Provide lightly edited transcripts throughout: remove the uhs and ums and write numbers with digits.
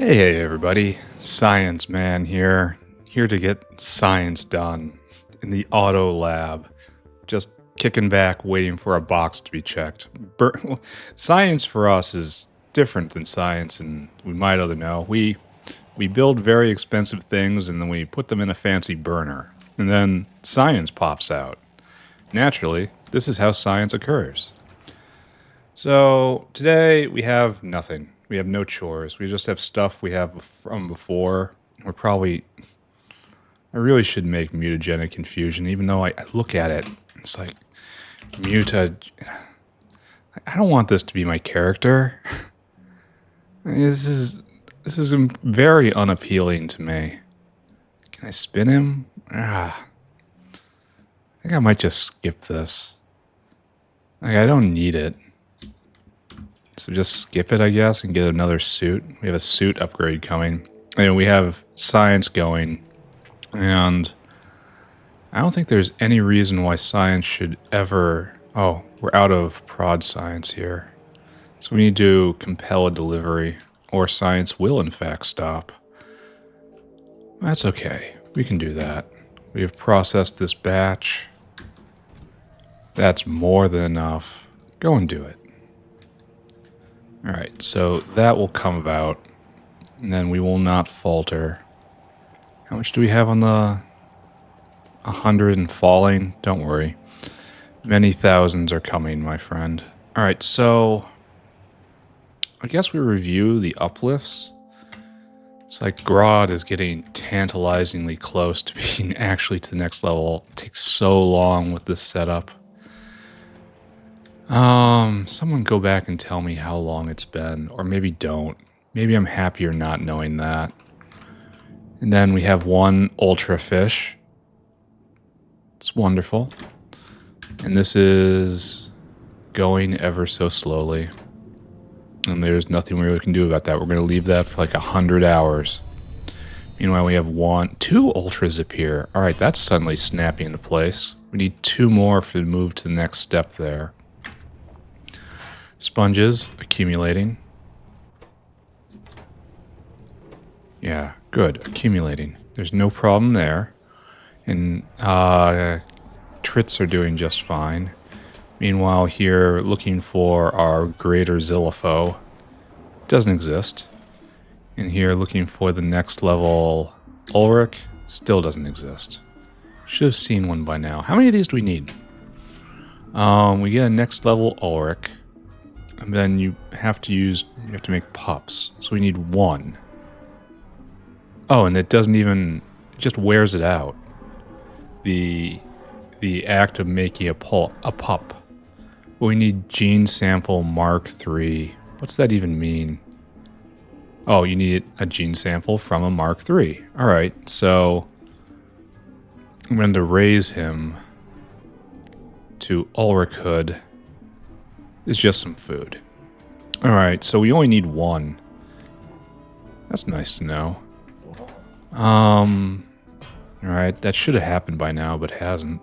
Hey everybody, Science Man here to get science done in the auto lab. Just kicking back, waiting for a box to be checked. Science for us is different than science, and we might other know. We build very expensive things, and then we put them in a fancy burner, and then science pops out. Naturally, this is how science occurs. So today we have nothing. We have no chores. We just have stuff we have from before. I really should make mutagenic confusion, even though I look at it, it's like, I don't want this to be my character. This is very unappealing to me. Can I spin him? I think I might just skip this. I don't need it. So just skip it, I guess, and get another suit. We have a suit upgrade coming. And we have science going. And I don't think there's any reason why science should ever... Oh, we're out of prod science here. So we need to compel a delivery, or science will in fact stop. That's okay. We can do that. We have processed this batch. That's more than enough. Go and do it. Alright, so that will come about, and then we will not falter. How much do we have on the 100 and falling? Don't worry. Many thousands are coming, my friend. Alright, so I guess we review the uplifts. It's like Arqad is getting tantalizingly close to being actually to the next level. It takes so long with this setup. Someone go back and tell me how long it's been, or maybe don't. Maybe I'm happier not knowing that. And then we have one ultra fish. It's wonderful. And this is going ever so slowly. And there's nothing we really can do about that. We're going to leave that for like 100 hours. Meanwhile, we have two ultras appear. All right, that's suddenly snapping into place. We need two more to move to the next step there. Sponges accumulating. Yeah, good. Accumulating. There's no problem there. And Trits are doing just fine. Meanwhile, here, looking for our greater Zillifo. Doesn't exist. And here, looking for the next level Ulrich. Still doesn't exist. Should have seen one by now. How many of these do we need? We get a next level Ulrich. And then you have to make pups. So we need one. Oh, and it doesn't even, it just wears it out. The act of making a pup. Well, we need gene sample Mark III. What's that even mean? Oh, you need a gene sample from a Mark III. All right, so I'm going to raise him to Ulrichhood. Is just some food. Alright, so we only need one. That's nice to know. Alright, that should have happened by now, but hasn't.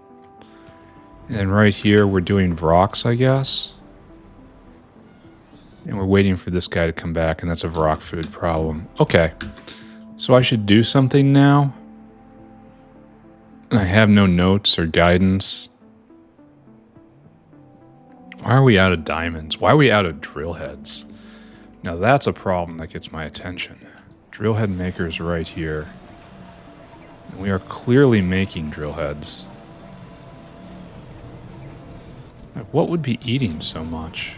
And right here, we're doing Vrox, I guess. And we're waiting for this guy to come back, and that's a Vrock food problem. Okay, so I should do something now. I have no notes or guidance. Why are we out of diamonds? Why are we out of drill heads? Now that's a problem that gets my attention. Drill head makers right here. And we are clearly making drill heads. What would be eating so much?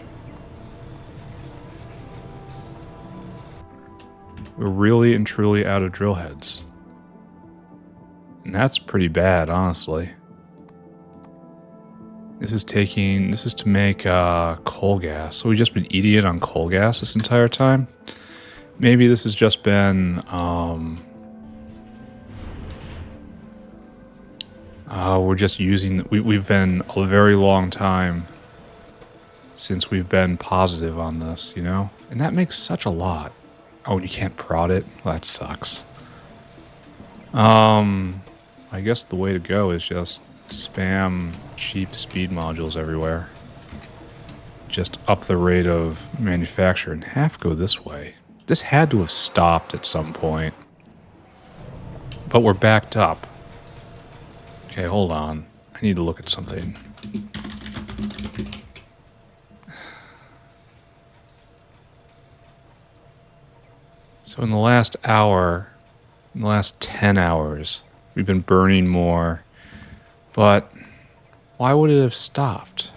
We're really and truly out of drill heads. And that's pretty bad, honestly. This is to make coal gas. So we've just been eating it on coal gas this entire time. Maybe this has just been, we're just using, we've been a very long time since we've been positive on this, you know? And that makes such a lot. Oh, and you can't prod it? Well, that sucks. I guess the way to go is just spam cheap speed modules everywhere. Just up the rate of manufacture, and half go this way. This had to have stopped at some point. But we're backed up. Okay, hold on. I need to look at something. So in the last hour, in the last 10 hours, we've been burning more. But why would it have stopped?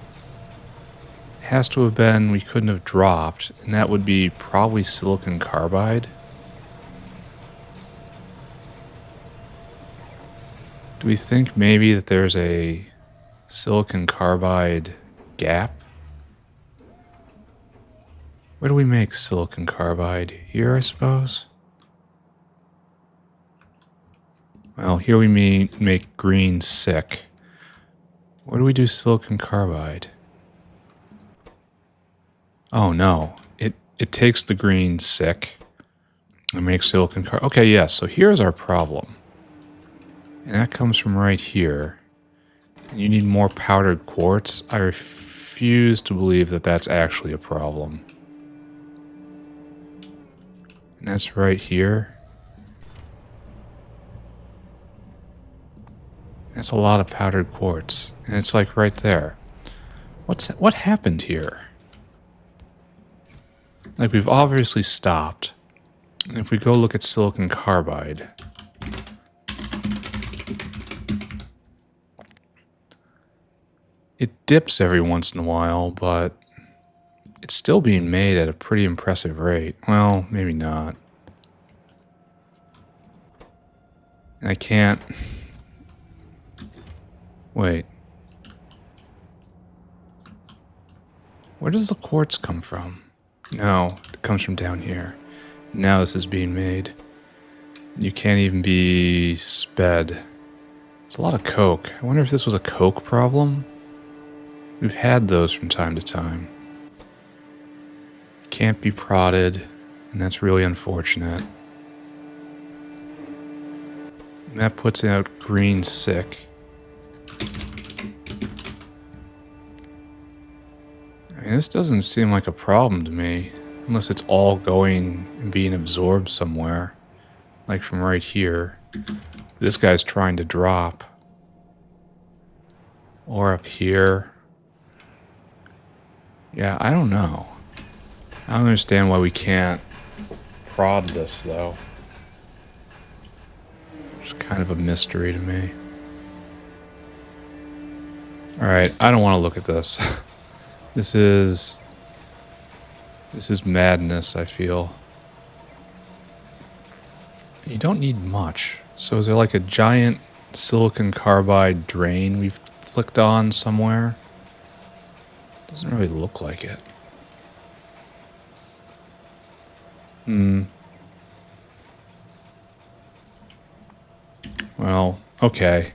It has to have been we couldn't have dropped, and that would be probably silicon carbide. Do we think maybe that there's a silicon carbide gap? Where do we make silicon carbide? Here, I suppose? Well, here we make green sick. Where do we do silicon carbide? Oh no, it takes the green sick and makes silicon carbide. Okay, yes, so here's our problem. And that comes from right here. You need more powdered quartz. I refuse to believe that that's actually a problem. And that's right here. That's a lot of powdered quartz. And it's like right there. What happened here? Like, we've obviously stopped. And if we go look at silicon carbide, it dips every once in a while, but it's still being made at a pretty impressive rate. Well, maybe not. And I can't... Wait. Where does the quartz come from? No, it comes from down here. Now this is being made. You can't even be sped. It's a lot of coke. I wonder if this was a coke problem? We've had those from time to time. Can't be prodded, and that's really unfortunate. And that puts out green sick. I mean, this doesn't seem like a problem to me, unless it's all going and being absorbed somewhere. Like from right here. This guy's trying to drop. Or up here. Yeah, I don't know. I don't understand why we can't prod this, though. It's kind of a mystery to me. Alright, I don't want to look at this. This is madness, I feel. You don't need much. So is there like a giant silicon carbide drain we've flicked on somewhere? Doesn't really look like it. Well, okay.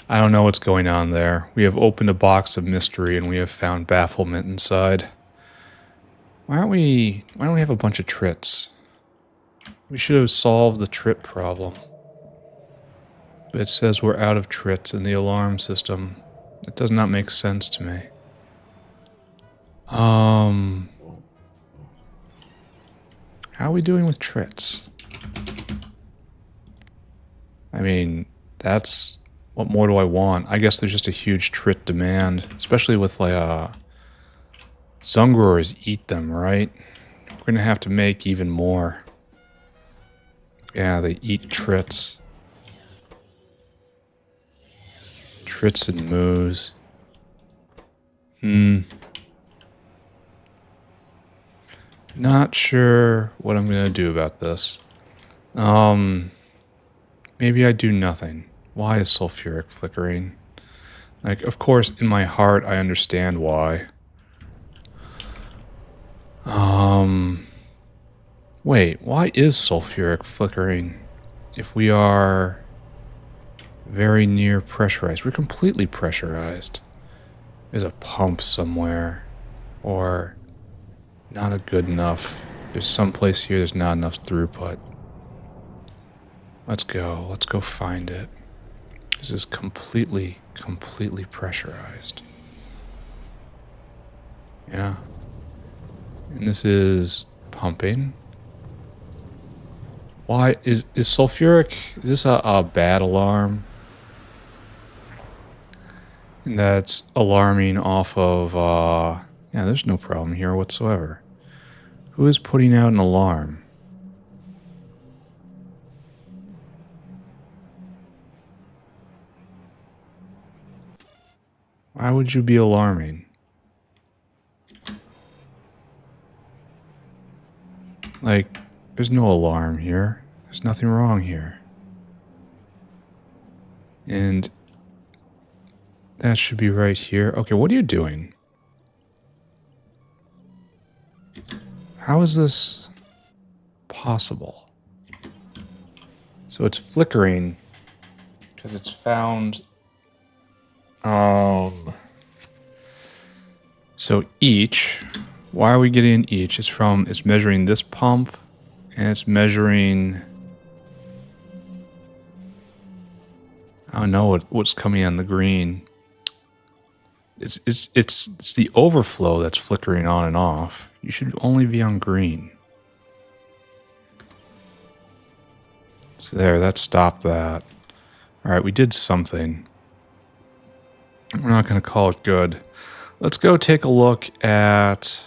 I don't know what's going on there. We have opened a box of mystery and we have found bafflement inside. Why don't we have a bunch of trits? We should have solved the trit problem. But it says we're out of trits in the alarm system. It does not make sense to me. How are we doing with trits? I mean, that's... What more do I want? I guess there's just a huge trit demand, especially with like Zungrors eat them, right? We're gonna have to make even more. Yeah, they eat trits. Trits and moos. Not sure what I'm gonna do about this. Maybe I do nothing. Why is sulfuric flickering? Like, of course, in my heart, I understand why. Wait, why is sulfuric flickering if we are very near pressurized? We're completely pressurized. There's a pump somewhere, or not a good enough. There's some place here there's not enough throughput. Let's go find it. This is completely pressurized. Yeah. And this is pumping. Why is sulfuric? Is this a bad alarm? And that's alarming off of, yeah, there's no problem here whatsoever. Who is putting out an alarm? Why would you be alarming? Like, there's no alarm here. There's nothing wrong here. And that should be right here. Okay, what are you doing? How is this possible? So it's flickering because it's found... So each... Why are we getting each? It's measuring this pump, and it's measuring... I don't know what's coming on the green. It's the overflow that's flickering on and off. You should only be on green. So there, that stopped that. Alright, we did something. We're not going to call it good. Let's go take a look at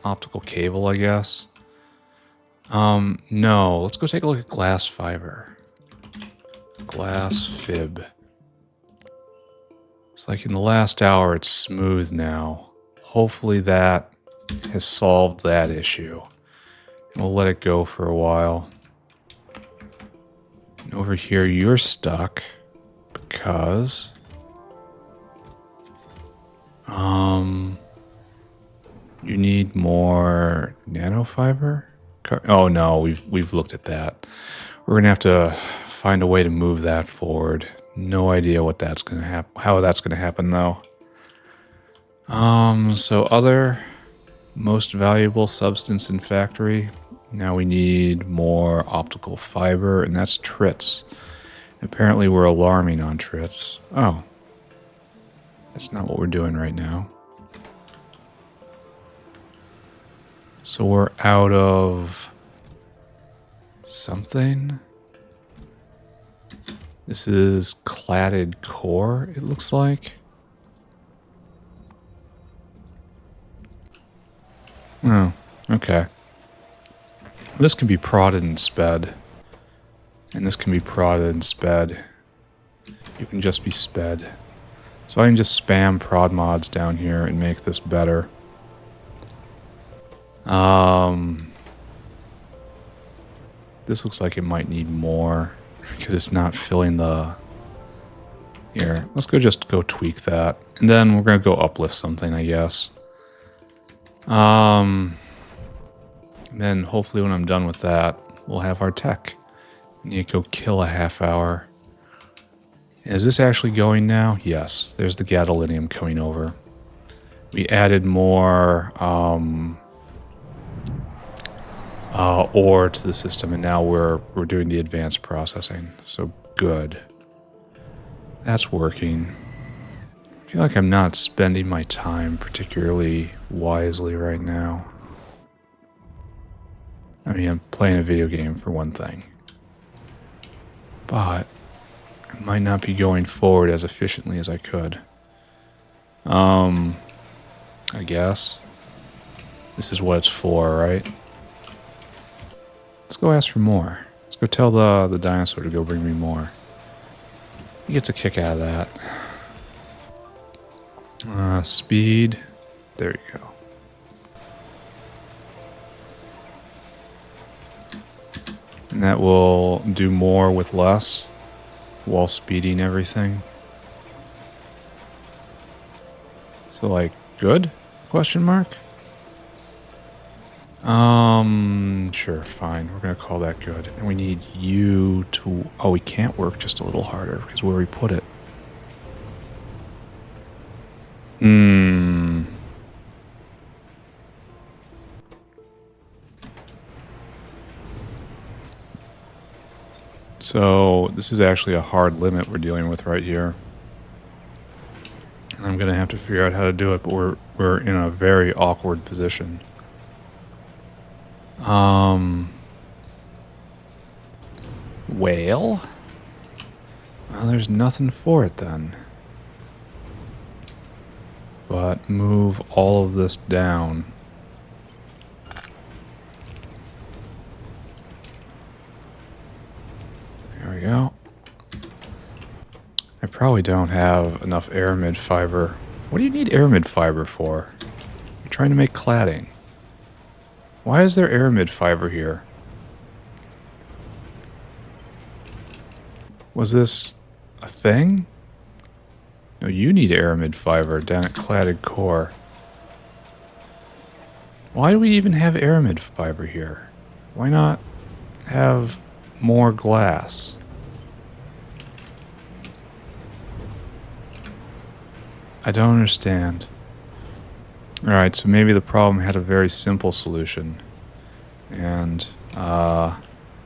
optical cable, I guess. No, let's go take a look at glass fiber. Glass fib. It's like in the last hour, it's smooth now. Hopefully that has solved that issue. And we'll let it go for a while. And over here, you're stuck because... you need more nanofiber? Oh no, we've looked at that. We're gonna have to find a way to move that forward. No idea what that's gonna happen. How that's gonna happen though. So other most valuable substance in factory. Now we need more optical fiber, and that's trits. Apparently we're alarming on trits. Oh. That's not what we're doing right now. So we're out of something. This is cladded core, it looks like. Oh, okay. This can be prodded and sped. And this can be prodded and sped. You can just be sped. So I can just spam prod mods down here and make this better. This looks like it might need more because it's not filling the... Here, let's go tweak that. And then we're going to go uplift something, I guess. And then hopefully when I'm done with that, we'll have our tech. I need to go kill a half hour. Is this actually going now? Yes. There's the gadolinium coming over. We added more ore to the system, and now we're doing the advanced processing. So good. That's working. I feel like I'm not spending my time particularly wisely right now. I mean, I'm playing a video game for one thing. But I might not be going forward as efficiently as I could. I guess. This is what it's for, right? Let's go ask for more. Let's go tell the dinosaur to go bring me more. He gets a kick out of that. Speed. There you go. And that will do more with less while speeding everything. So, like, good? Question mark? Sure, fine. We're gonna call that good. And we need you to... Oh, we can't work just a little harder because where we put it. So, this is actually a hard limit we're dealing with right here. And I'm gonna have to figure out how to do it, but we're in a very awkward position. whale? Well, there's nothing for it then. But move all of this down. There we go. I probably don't have enough aramid fiber. What do you need aramid fiber for? You're trying to make cladding. Why is there aramid fiber here? Was this a thing? No, you need aramid fiber down at cladded core. Why do we even have aramid fiber here? Why not have more glass? I don't understand. Alright, so maybe the problem had a very simple solution. And, I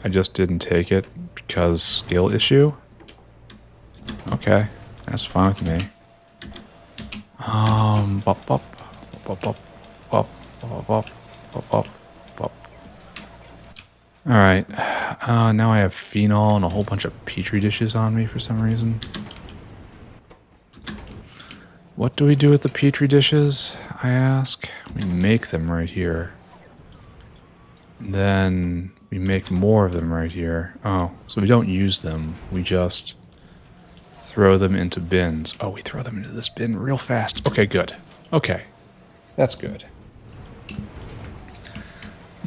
just didn't take it because skill issue? Okay, that's fine with me. Bop, bop, bop, bop, bop, bop, bop, bop, bop, bop. Alright, now I have phenol and a whole bunch of petri dishes on me for some reason. What do we do with the petri dishes, I ask? We make them right here. And then we make more of them right here. Oh, so we don't use them. We just throw them into bins. Oh, we throw them into this bin real fast. Okay, good. Okay, that's good.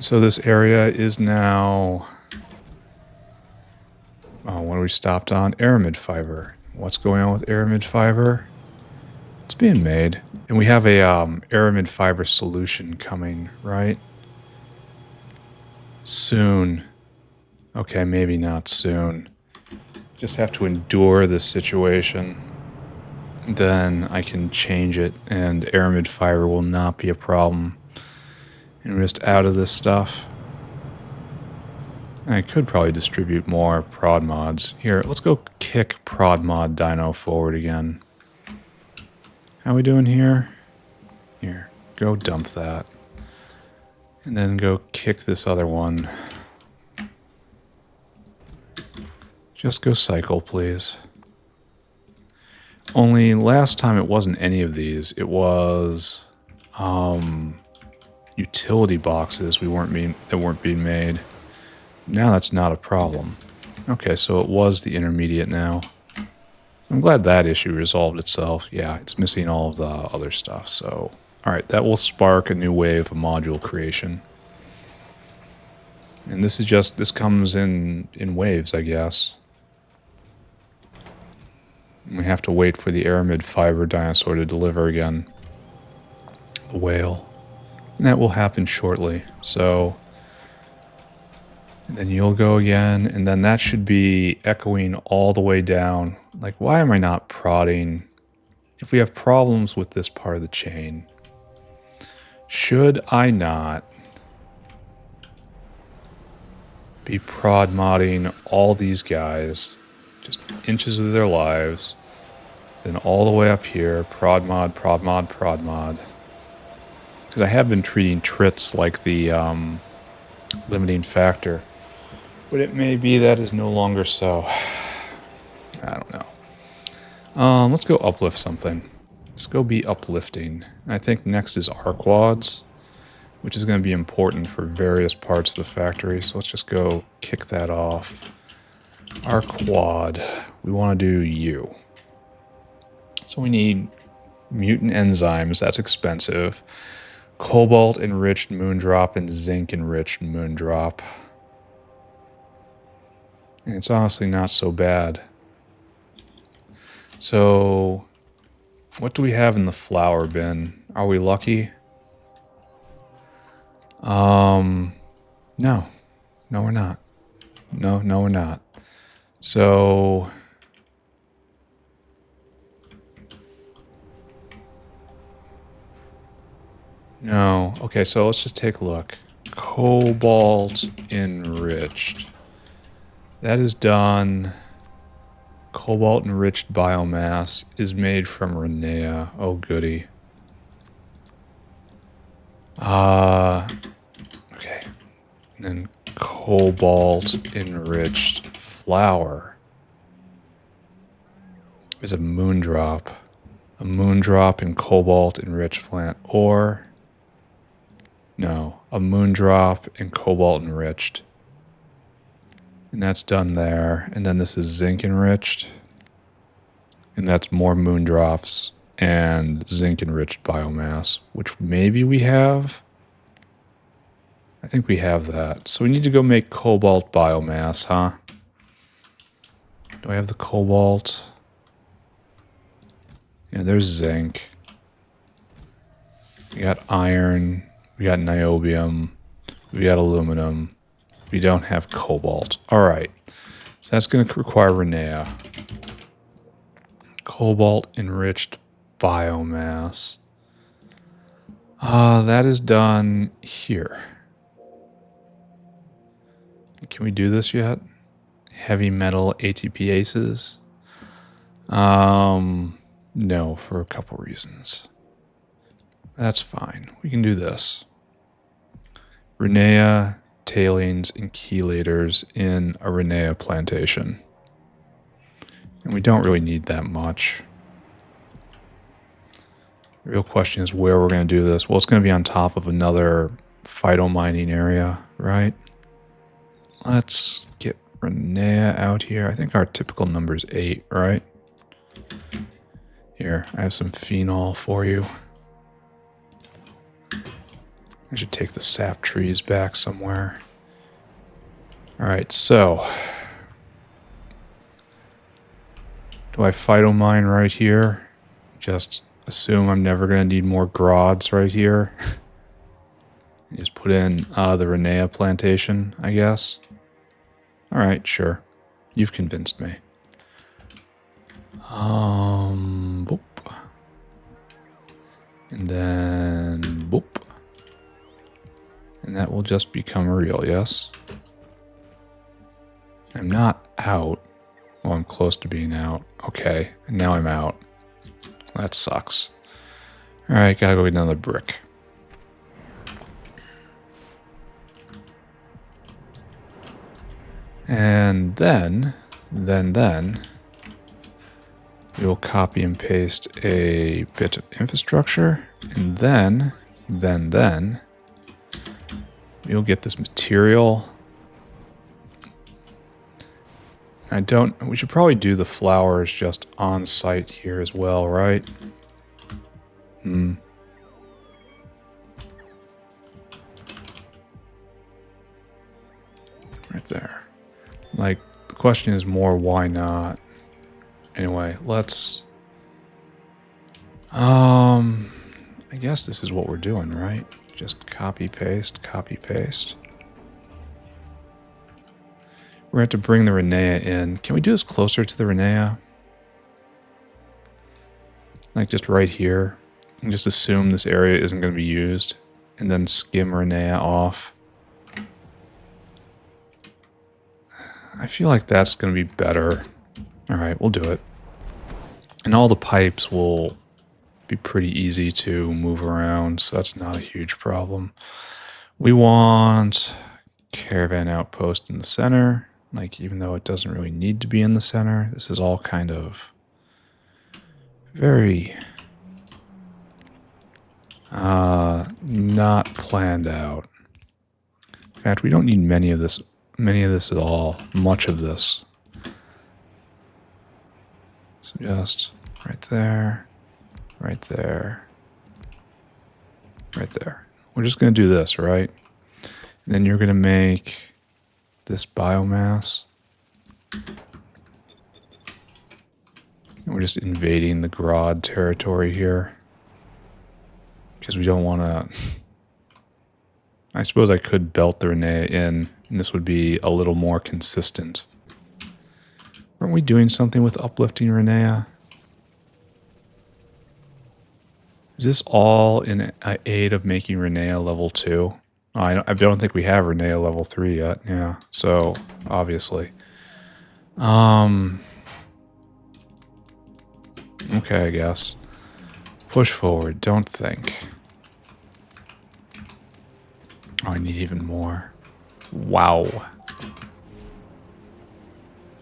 So this area is now... Oh, what are we stopped on? Aramid fiber. What's going on with aramid fiber? It's being made. And we have a aramid fiber solution coming, right? Soon. Okay, maybe not soon. Just have to endure this situation. Then I can change it and aramid fiber will not be a problem. And we're just out of this stuff. I could probably distribute more prod mods. Here, let's go kick prod mod dino forward again. How we doing here? Here, go dump that. And then go kick this other one. Just go cycle, please. Only last time it wasn't any of these. It was utility boxes that weren't being made. Now that's not a problem. Okay, so it was the intermediate now. I'm glad that issue resolved itself. Yeah, it's missing all of the other stuff, so... Alright, that will spark a new wave of module creation. And this comes in waves, I guess. And we have to wait for the aramid fiber dinosaur to deliver again. The whale. And that will happen shortly, so... And then you'll go again, and then that should be echoing all the way down. Like, why am I not prodding? If we have problems with this part of the chain, should I not be prod modding all these guys, just inches of their lives, then all the way up here, prod mod, prod mod, prod mod. Because I have been treating trits like the limiting factor. But it may be that is no longer so. I don't know. Let's go uplift something. Let's go be uplifting. I think next is Arqads, which is going to be important for various parts of the factory. So let's just go kick that off. Arqad. We want to do you. So we need mutant enzymes. That's expensive. Cobalt enriched moondrop and zinc enriched moondrop. And it's honestly not so bad. So, what do we have in the flour bin? Are we lucky? No. No, we're not. No, we're not. So... No. Okay, so let's just take a look. Cobalt enriched. That is done. Cobalt enriched biomass is made from Renea. Oh, goody. Okay. And then cobalt enriched flower is a moondrop. A moondrop in cobalt enriched flint. Or, no, a moondrop in cobalt enriched. And that's done there. And then this is zinc enriched. And that's more moondrops and zinc enriched biomass, which maybe we have. I think we have that. So we need to go make cobalt biomass, huh? Do I have the cobalt? Yeah, there's zinc. We got iron. We got niobium. We got aluminum. We don't have cobalt. All right. So that's going to require Renea. Cobalt enriched biomass. That is done here. Can we do this yet? Heavy metal ATPases? No, for a couple reasons. That's fine. We can do this. Renea, tailings, and chelators in a Renea plantation. And we don't really need that much. The real question is where we're going to do this. Well, it's going to be on top of another phytomining area, right? Let's get Renea out here. I think our typical number is 8, right? Here, I have some phenol for you. I should take the sap trees back somewhere. Alright, so do I phytomine right here? Just assume I'm never going to need more grods right here. Just put in the Renea plantation, I guess. Alright, sure. You've convinced me. Boop. And then boop. And that will just become real, yes? I'm not out. Well, I'm close to being out. Okay, and now I'm out. That sucks. Alright, gotta go get another brick. And then, we'll copy and paste a bit of infrastructure, and then, we'll get this material. We should probably do the flowers just on site here as well, right? Right there. Like, the question is more, why not? Anyway, let's... I guess this is what we're doing, right? Just copy, paste, copy, paste. We're going to have to bring the Renea in. Can we do this closer to the Renea? Like just right here. And just assume this area isn't going to be used. And then skim Renea off. I feel like that's going to be better. Alright, we'll do it. And all the pipes will be pretty easy to move around, so that's not a huge problem. We want caravan outpost in the center. Like, even though it doesn't really need to be in the center, this is all kind of very not planned out. In fact, we don't need many of this at all. Much of this. So just right there, right there, right there. We're just going to do this, right? And then you're going to make this biomass. And we're just invading the Grod territory here. Because we don't want to... I suppose I could belt the Renea in, and this would be a little more consistent. Weren't we doing something with uplifting Renea? Is this all in aid of making Renea level 2? Oh, I don't think we have Renea level 3 yet. Yeah, so obviously. Okay, I guess. Push forward, don't think. Oh, I need even more. Wow.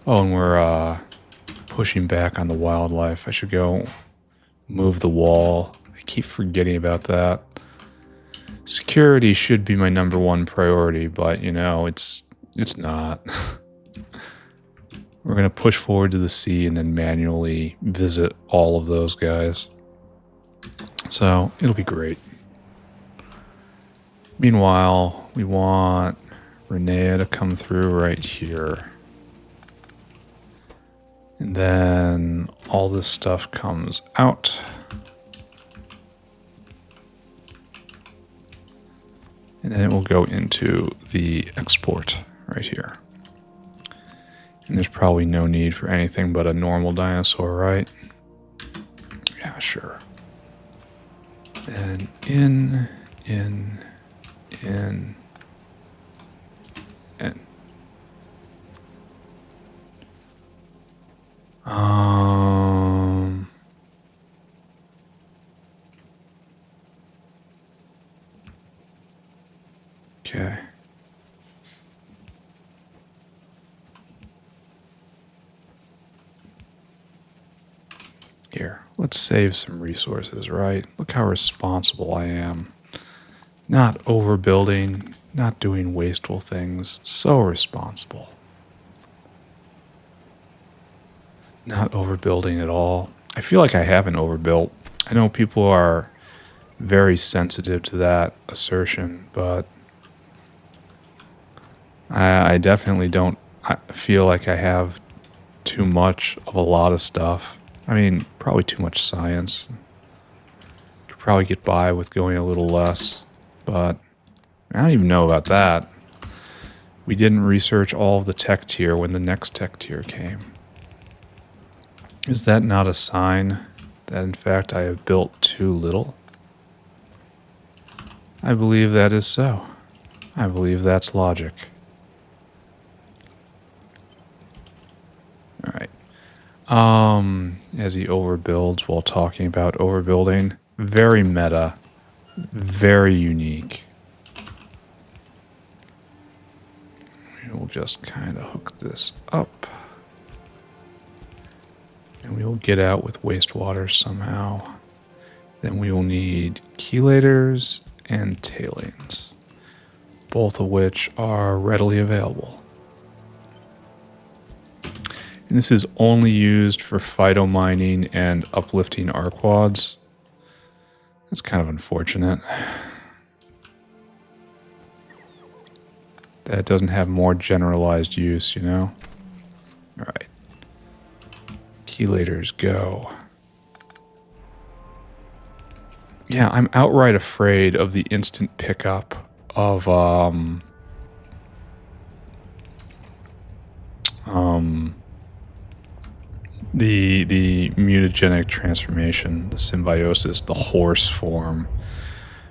Oh, and we're pushing back on the wildlife. I should go move the wall. I keep forgetting about that. Security should be my #1 priority, but you know, it's not. We're going to push forward to the sea and then manually visit all of those guys. So it'll be great. Meanwhile, we want Renea to come through right here. And then all this stuff comes out. And then it will go into the export right here. And there's probably no need for anything but a normal dinosaur, right? Yeah, sure. And in. Okay. Here, let's save some resources, right? Look how responsible I am. Not overbuilding, not doing wasteful things. So responsible. Not overbuilding at all. I feel like I haven't overbuilt. I know people are very sensitive to that assertion, but I definitely don't feel like I have too much of a lot of stuff. I mean, probably too much science. Could probably get by with going a little less, but I don't even know about that. We didn't research all of the tech tier when the next tech tier came. Is that not a sign that in fact I have built too little? I believe that is so. I believe that's logic. Alright. As he overbuilds while talking about overbuilding, very meta, very unique. We'll just kind of hook this up. And we will get out with wastewater somehow. Then we will need chelators and tailings, both of which are readily available. And this is only used for phytomining and uplifting Arqads. That's kind of unfortunate. That doesn't have more generalized use, you know? Alright. Chelators, go. Yeah, I'm outright afraid of the instant pickup of, the mutagenic transformation, the symbiosis, the horse form.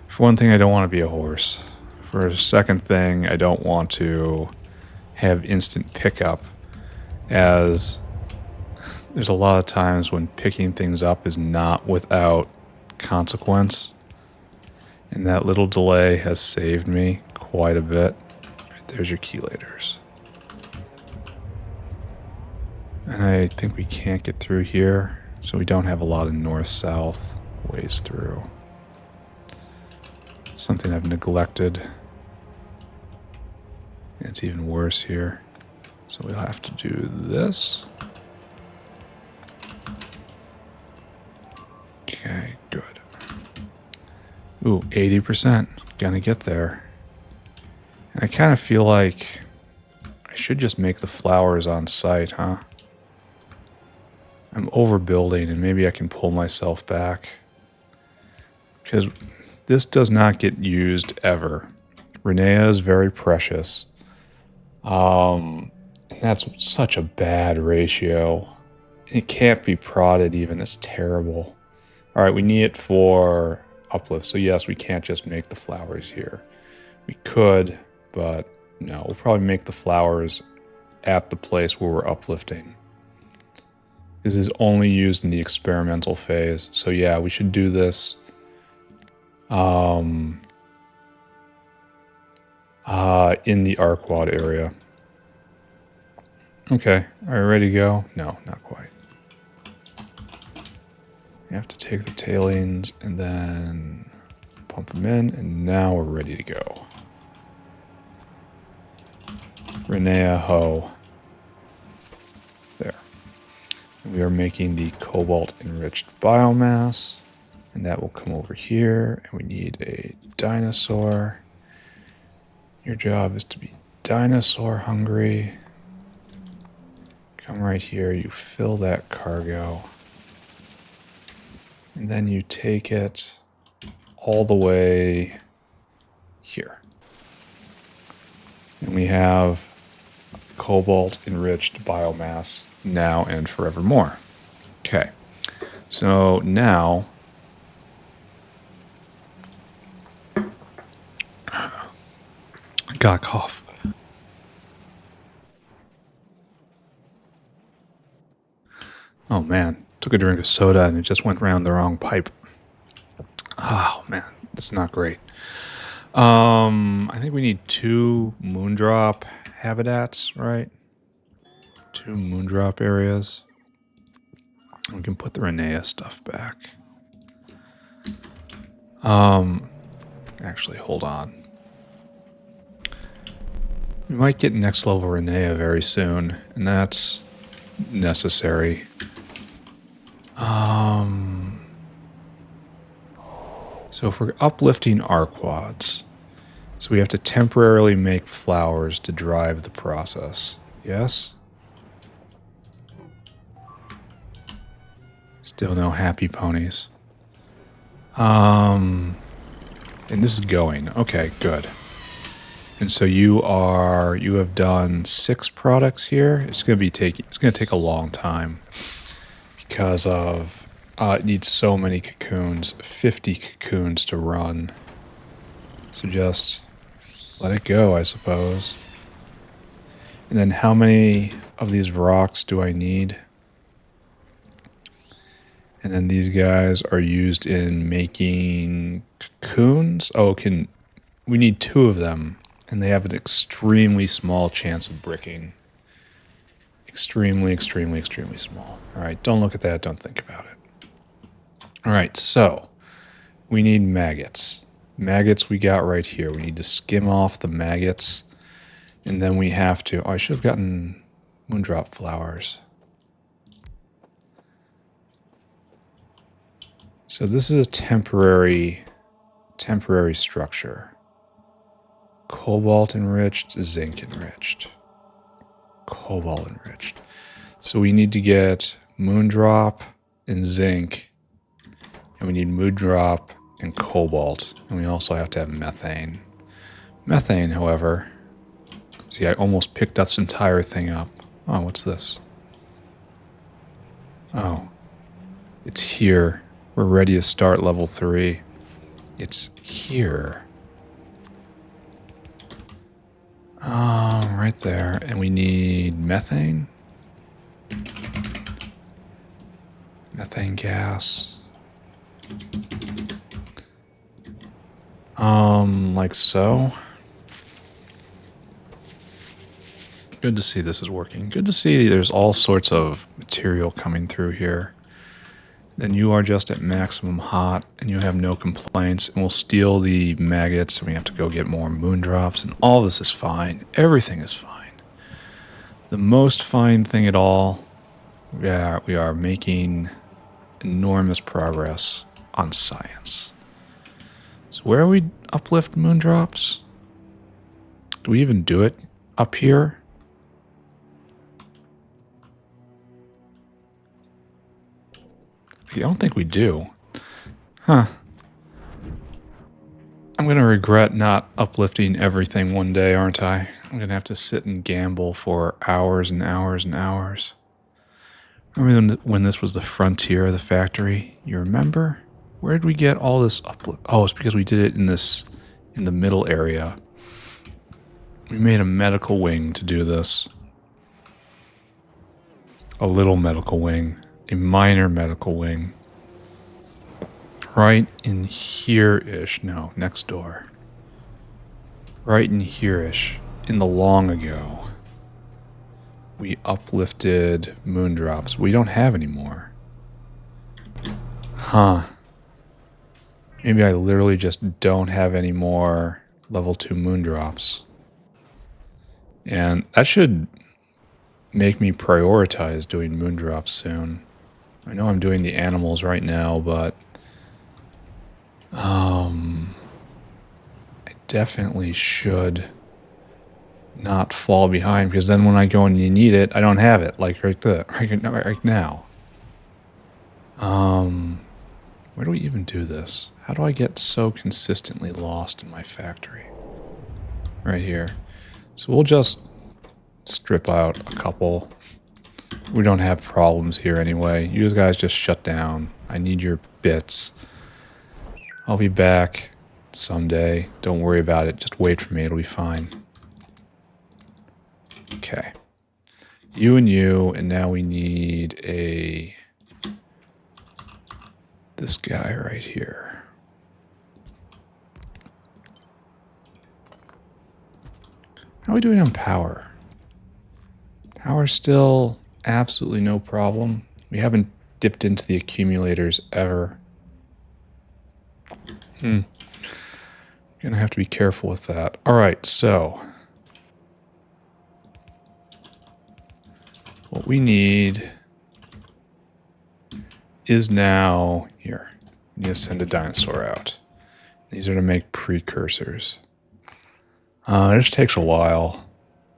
For one thing, I don't want to be a horse. For a second thing, I don't want to have instant pickup, as there's a lot of times when picking things up is not without consequence. And that little delay has saved me quite a bit. Right, there's your chelators. And I think we can't get through here, so we don't have a lot of north-south ways through. Something I've neglected. It's even worse here. So we'll have to do this. Okay, good. Ooh, 80%. Gonna get there. And I kind of feel like I should just make the flowers on site, huh? I'm overbuilding and maybe I can pull myself back. Because this does not get used ever. Renea is very precious. That's such a bad ratio. It can't be prodded even. It's terrible. Alright, we need it for uplift. So yes, we can't just make the flowers here. We could, but no. We'll probably make the flowers at the place where we're uplifting. This is only used in the experimental phase. So yeah, we should do this in the Arqad area. Okay, are you ready to go? No, not quite. You have to take the tailings and then pump them in, and now we're ready to go. Renea Ho. There. We are making the cobalt enriched biomass, and that will come over here, and we need a dinosaur. Your job is to be dinosaur hungry. Come right here, you fill that cargo, and then you take it all the way here. And we have cobalt enriched biomass now and forevermore. Okay, so now I got a cough. Oh man, took a drink of soda and it just went round the wrong pipe. Oh man, that's not great. I think we need 2 moondrop habitats, right? 2 moondrop areas. We can put the Renea stuff back. Actually, hold on. We might get next level Renea very soon, and that's necessary. So if we're uplifting Arqads, so we have to temporarily make flowers to drive the process. Yes? Still no happy ponies. And this is going. Okay, good. And so you have done 6 products here. It's gonna take a long time because of it needs so many cocoons, 50 cocoons to run. So just let it go, I suppose. And then how many of these rocks do I need? And then these guys are used in making cocoons. Oh, we need 2 of them, and they have an extremely small chance of bricking. Extremely, extremely, extremely small. All right, don't look at that. Don't think about it. All right, so we need maggots. Maggots we got right here. We need to skim off the maggots, and then we have to... Oh, I should have gotten moondrop flowers. So this is a temporary structure. Cobalt enriched, zinc enriched. Cobalt enriched. So we need to get moondrop and zinc, and we need moondrop and cobalt, and we also have to have methane. Methane, however, see, I almost picked this entire thing up. Oh, what's this? Oh, it's here. We're ready to start level 3. It's here. Right there. And we need methane. Methane gas. Like so. Good to see this is working. Good to see there's all sorts of material coming through here. Then you are just at maximum hot, and you have no complaints, and we'll steal the maggots, and we have to go get more moondrops, and all this is fine. Everything is fine. The most fine thing at all, yeah, we are making enormous progress on science. So where we uplift moondrops? Do we even do it up here? I don't think we do. Huh. I'm going to regret not uplifting everything one day, aren't I? I'm going to have to sit and gamble for hours and hours and hours. Remember when this was the frontier of the factory? You remember? Where did we get all this uplift? Oh, it's because we did it in the middle area. We made a medical wing to do this. A little medical wing. A minor medical wing. Right in here-ish. No, next door. Right in here-ish. In the long ago. we uplifted moondrops. We don't have any more. Huh. Maybe I literally just don't have any more level 2 moondrops. And that should make me prioritize doing moondrops soon. I know I'm doing the animals right now, but I definitely should not fall behind, because then when I go and you need it, I don't have it, like right now. Where do we even do this? How do I get so consistently lost in my factory? Right here. So we'll just strip out a couple. We don't have problems here anyway. You guys just shut down. I need your bits. I'll be back someday. Don't worry about it. Just wait for me. It'll be fine. Okay. You, and now we need this guy right here. How are we doing on power? Power still absolutely no problem. We haven't dipped into the accumulators ever. Gonna have to be careful with that. Alright, so what we need is now here. We need to send a dinosaur out. These are to make precursors. It just takes a while.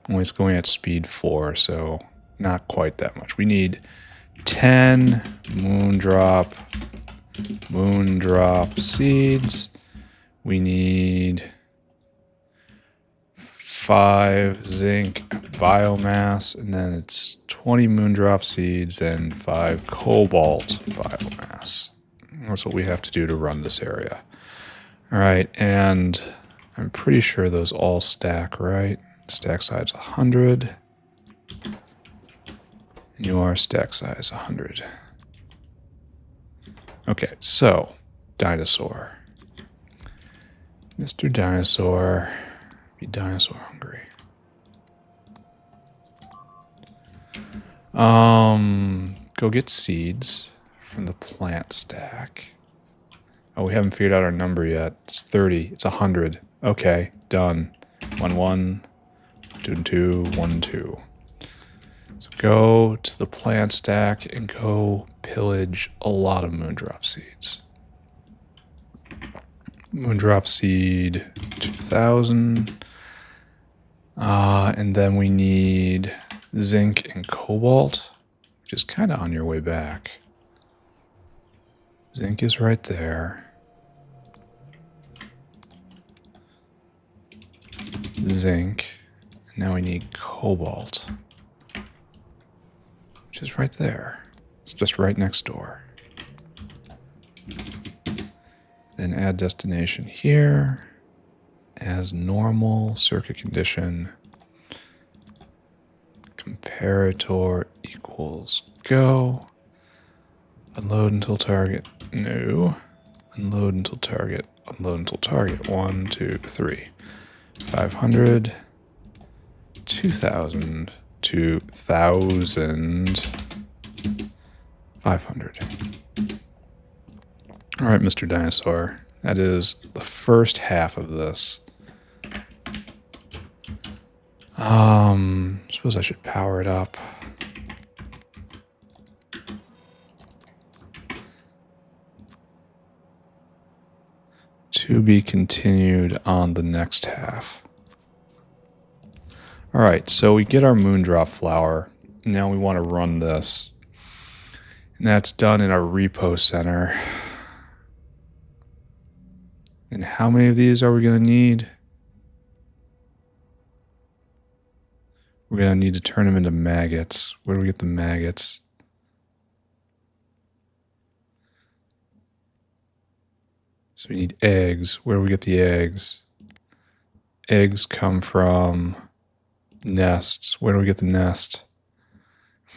Only it's going at speed 4, so not quite that much. We need 10 moondrop seeds. We need 5 zinc biomass, and then it's 20 moondrop seeds and 5 cobalt biomass. That's what we have to do to run this area. All right, and I'm pretty sure those all stack, right? Stack size 100. And your stack size 100. Okay, so dinosaur. Mr. Dinosaur, be dinosaur hungry. Go get seeds from the plant stack. Oh, we haven't figured out our number yet. It's 30. It's 100. Okay, done. 1, 1, 2, 2, 1, 2. So go to the plant stack and go pillage a lot of moondrop seeds. Moondrop seed 2000. And then we need zinc and cobalt, which is kind of on your way back. Zinc is right there. Zinc. And now we need cobalt, which is right there. It's just right next door. Then add destination here as normal, circuit condition, comparator equals go, unload until target, no, unload until target, unload until target, 1, 2, 3, 500, 2000, 2000, 500. All right, Mr. Dinosaur, that is the first half of this. Suppose I should power it up. To be continued on the next half. All right, so we get our moondrop flower. Now we want to run this. And that's done in our repo center. And how many of these are we going to need? We're going to need to turn them into maggots. Where do we get the maggots? So we need eggs. Where do we get the eggs? Eggs come from nests. Where do we get the nest?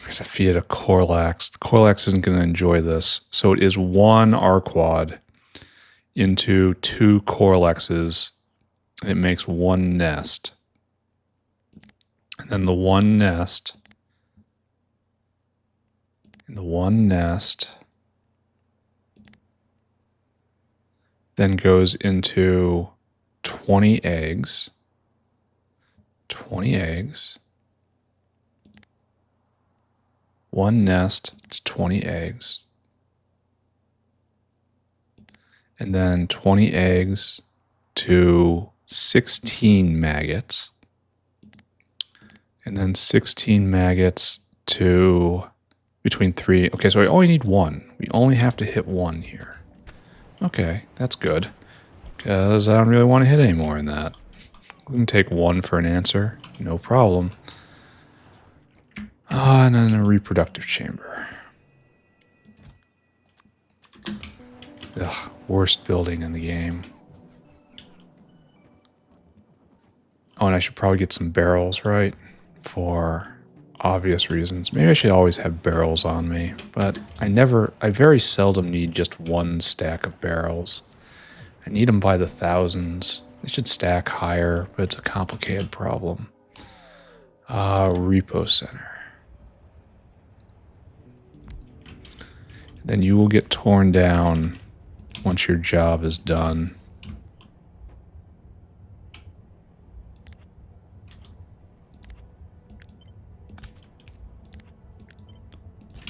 We have to feed it a Corlax. The Corlax isn't going to enjoy this. So it is 1 Arqad into 2 Corlaxes. It makes 1 nest. And then the 1 nest in the one nest, then goes into 20 eggs. 20 eggs. One nest to 20 eggs. And then 20 eggs to 16 maggots. And then 16 maggots to between 3. Okay, so I only need 1. We only have to hit 1 here. Okay, that's good. Because I don't really want to hit any more than that. We can take 1 for an answer. No problem. And then a reproductive chamber. Ugh, worst building in the game. Oh, and I should probably get some barrels, right? For obvious reasons. Maybe I should always have barrels on me, but I very seldom need just 1 stack of barrels. I need them by the thousands. They should stack higher, but it's a complicated problem. Repo center. Then you will get torn down once your job is done.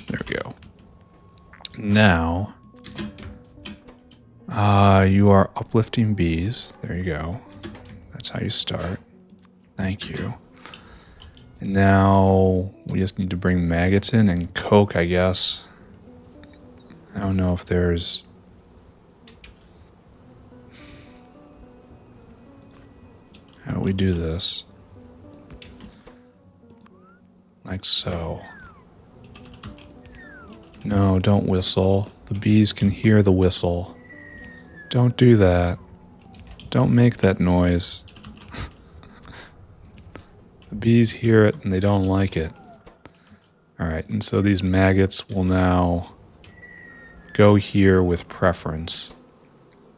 There we go. Now, you are uplifting bees. There you go. That's how you start. Thank you. And now we just need to bring maggots in and coke, I guess. I don't know if there's... How do we do this? Like so. No, don't whistle. The bees can hear the whistle. Don't do that. Don't make that noise. The bees hear it and they don't like it. Alright, and so these maggots will now go here with preference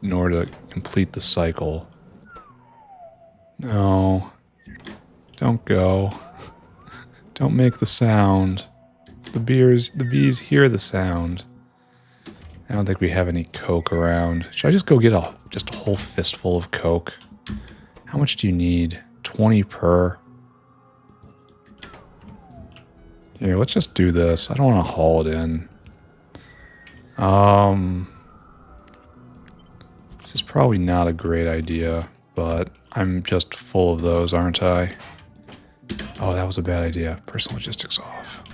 in order to complete the cycle. No. Don't go. Don't make the sound. The bees hear the sound. I don't think we have any coke around. Should I just go get just a whole fistful of coke? How much do you need? 20 per. Here, let's just do this. I don't want to haul it in. This is probably not a great idea, but I'm just full of those, aren't I? Oh, that was a bad idea. Personal logistics off.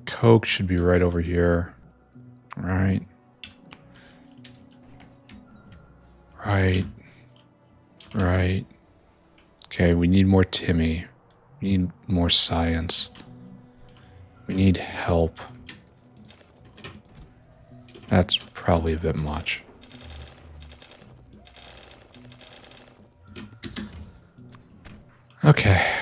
Coke should be right over here. Right. Okay, we need more Timmy. We need more science. We need help. That's probably a bit much. Okay.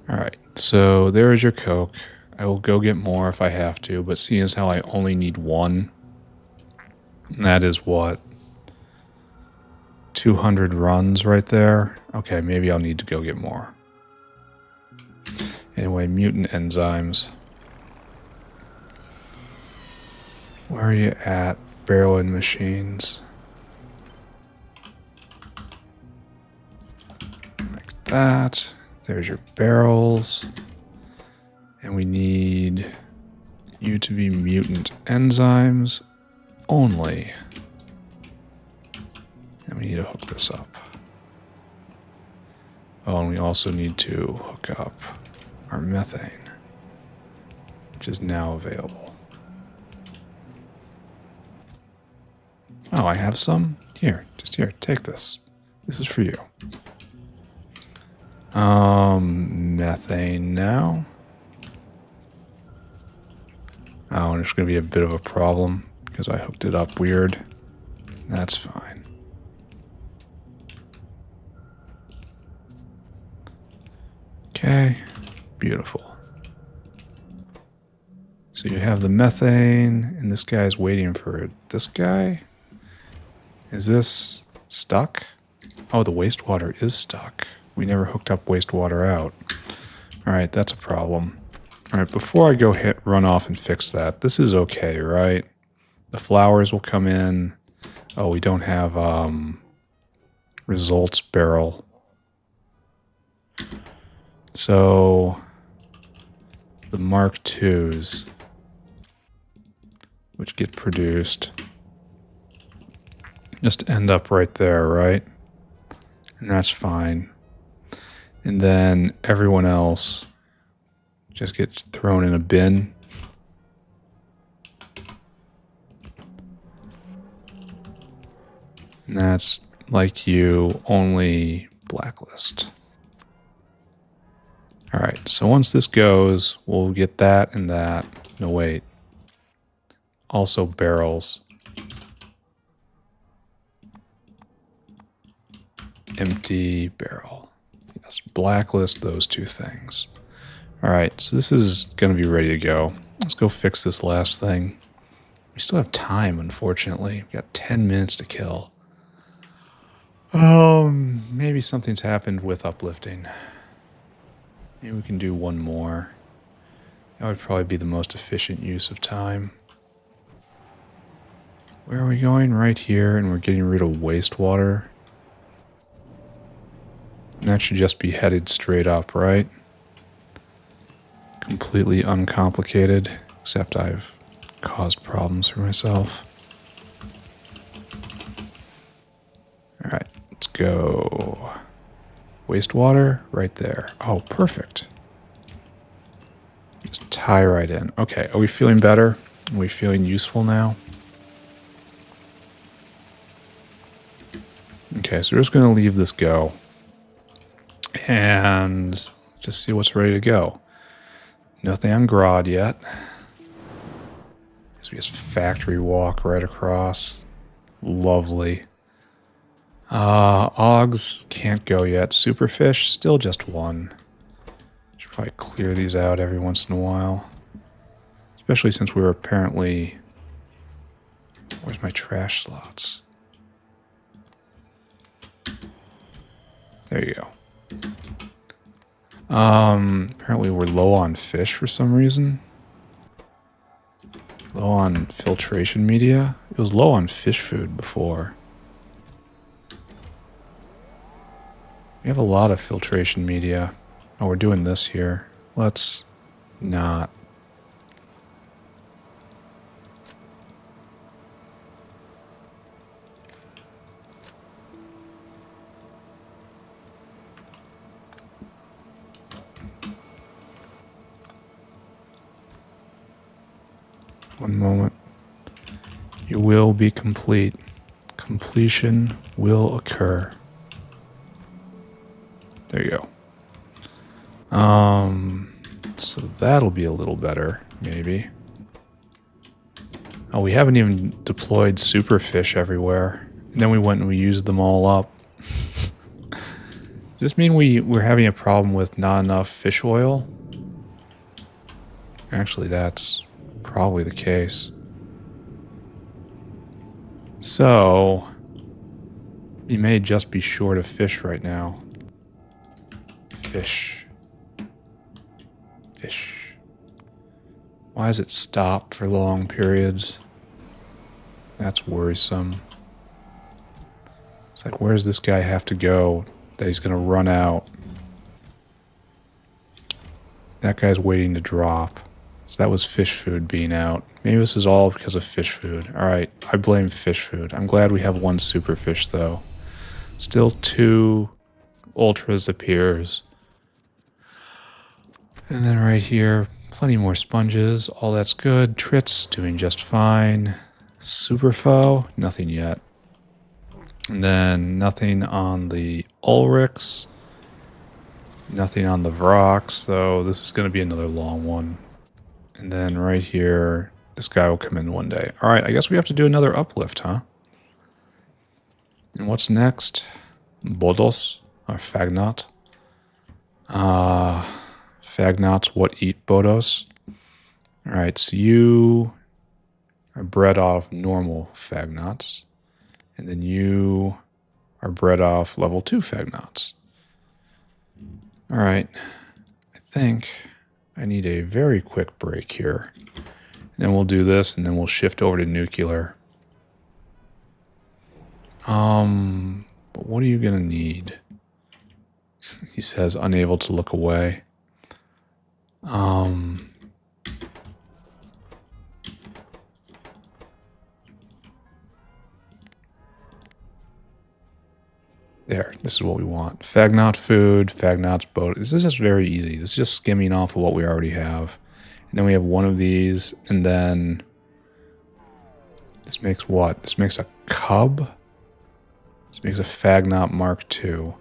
Alright, so there is your coke. I will go get more if I have to, but seeing as how I only need 1, that is what? 200 runs right there? Okay, maybe I'll need to go get more. Anyway, mutant enzymes. Where are you at? Barreling machines. Like that. There's your barrels. And we need you to be mutant enzymes only. And we need to hook this up. Oh, and we also need to hook up our methane, which is now available. Oh, I have some? Here, just here, take this. This is for you. Methane now. Oh, and it's going to be a bit of a problem because I hooked it up weird. That's fine. Okay, beautiful. So you have the methane, and this guy's waiting for this guy. Is this stuck? Oh, the wastewater is stuck. We never hooked up wastewater out. Alright, that's a problem. Alright, before I go run off and fix that, this is okay, right? The flowers will come in. Oh, we don't have results barrel. So the Mark IIs, which get produced, just end up right there, right? And that's fine. And then everyone else just gets thrown in a bin. And that's like you, only blacklist. Alright, so once this goes, we'll get that and that. No, wait. Also barrels. Empty barrel. Yes, blacklist those two things. Alright, so this is going to be ready to go. Let's go fix this last thing. We still have time, unfortunately. We've got 10 minutes to kill. Maybe something's happened with uplifting. Maybe we can do one more. That would probably be the most efficient use of time. Where are we going? Right here, and we're getting rid of wastewater. And that should just be headed straight up, right? Completely uncomplicated, except I've caused problems for myself. Alright, let's go. Wastewater, right there. Oh, perfect. Just tie right in. Okay, are we feeling better? Are we feeling useful now? Okay, so we're just going to leave this go. And just see what's ready to go. Nothing on Grod yet. So we just factory walk right across. Lovely. Augs can't go yet. Superfish, still just one. Should probably clear these out every once in a while. Especially since we were apparently... Where's my trash slots? There you go. Apparently we're low on fish for some reason. Low on filtration media. It was low on fish food before. We have a lot of filtration media. Oh, we're doing this here. Let's not. One moment. You will be complete. Completion will occur. There you go. So that'll be a little better, maybe. Oh, we haven't even deployed superfish everywhere. And then we went and we used them all up. Does this mean we're having a problem with not enough fish oil? Actually, that's probably the case. So, we may just be short of fish right now. Fish. Fish. Why does it stop for long periods? That's worrisome. It's like, where's this guy have to go that he's going to run out? That guy's waiting to drop. So that was fish food being out. Maybe this is all because of fish food. Alright, I blame fish food. I'm glad we have one superfish, though. Still 2 ultras appears. And then right here, plenty more sponges. All that's good. Trits doing just fine. Superfo, nothing yet. And then nothing on the Ulrichs. Nothing on the Vrox, so this is going to be another long one. And then right here, this guy will come in one day. Alright, I guess we have to do another uplift, huh? And what's next? Bodos, or Phagnot. Phagnots what eat Bodos. Alright, so you are bred off normal Phagnots. And then you are bred off level 2 Phagnots. All right. I think I need a very quick break here. And then we'll do this, and then we'll shift over to nuclear. But what are you going to need? He says, unable to look away. There, this is what we want. Phagnot food, Phagnot's boat. This is just very easy. This is just skimming off of what we already have. And then we have one of these, and then this makes what? This makes a cub? This makes a Phagnot Mark II.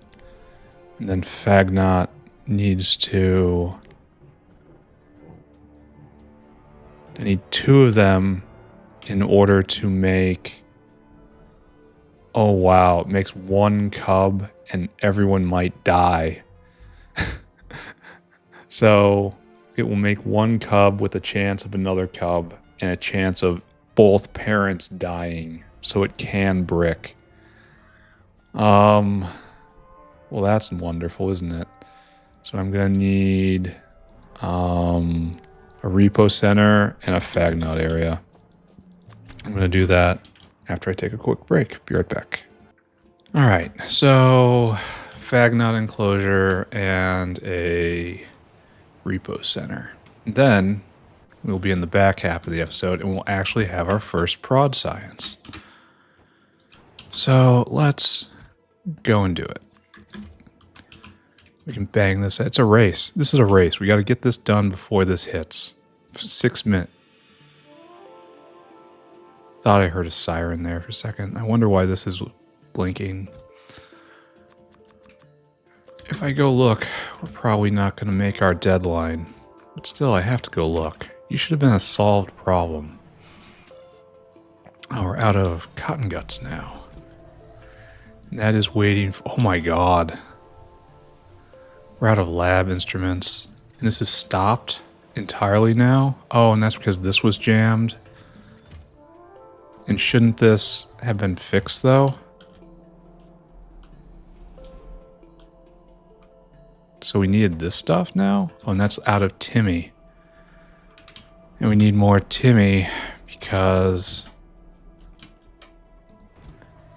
And then Phagnot needs to... I need 2 of them in order to make... Oh, wow. It makes 1 cub and everyone might die. So it will make 1 cub with a chance of another cub and a chance of both parents dying. So it can brick. Well, that's wonderful, isn't it? So I'm going to need a repo center and a Phagnot area. I'm going to do that after I take a quick break. Be right back. All right, so Phagnot enclosure and a repo center. Then we'll be in the back half of the episode and we'll actually have our first prod science. So let's go and do it. We can bang this. It's a race. This is a race. We got to get this done before this hits. 6 minutes. Thought I heard a siren there for a second. I wonder why this is blinking. If I go look, we're probably not going to make our deadline. But still, I have to go look. You should have been a solved problem. Oh, we're out of cotton guts now. And that is waiting for... Oh my god. We're out of lab instruments. And this is stopped entirely now? Oh, and that's because this was jammed? And shouldn't this have been fixed, though? So we needed this stuff now? Oh, and that's out of Timmy. And we need more Timmy because...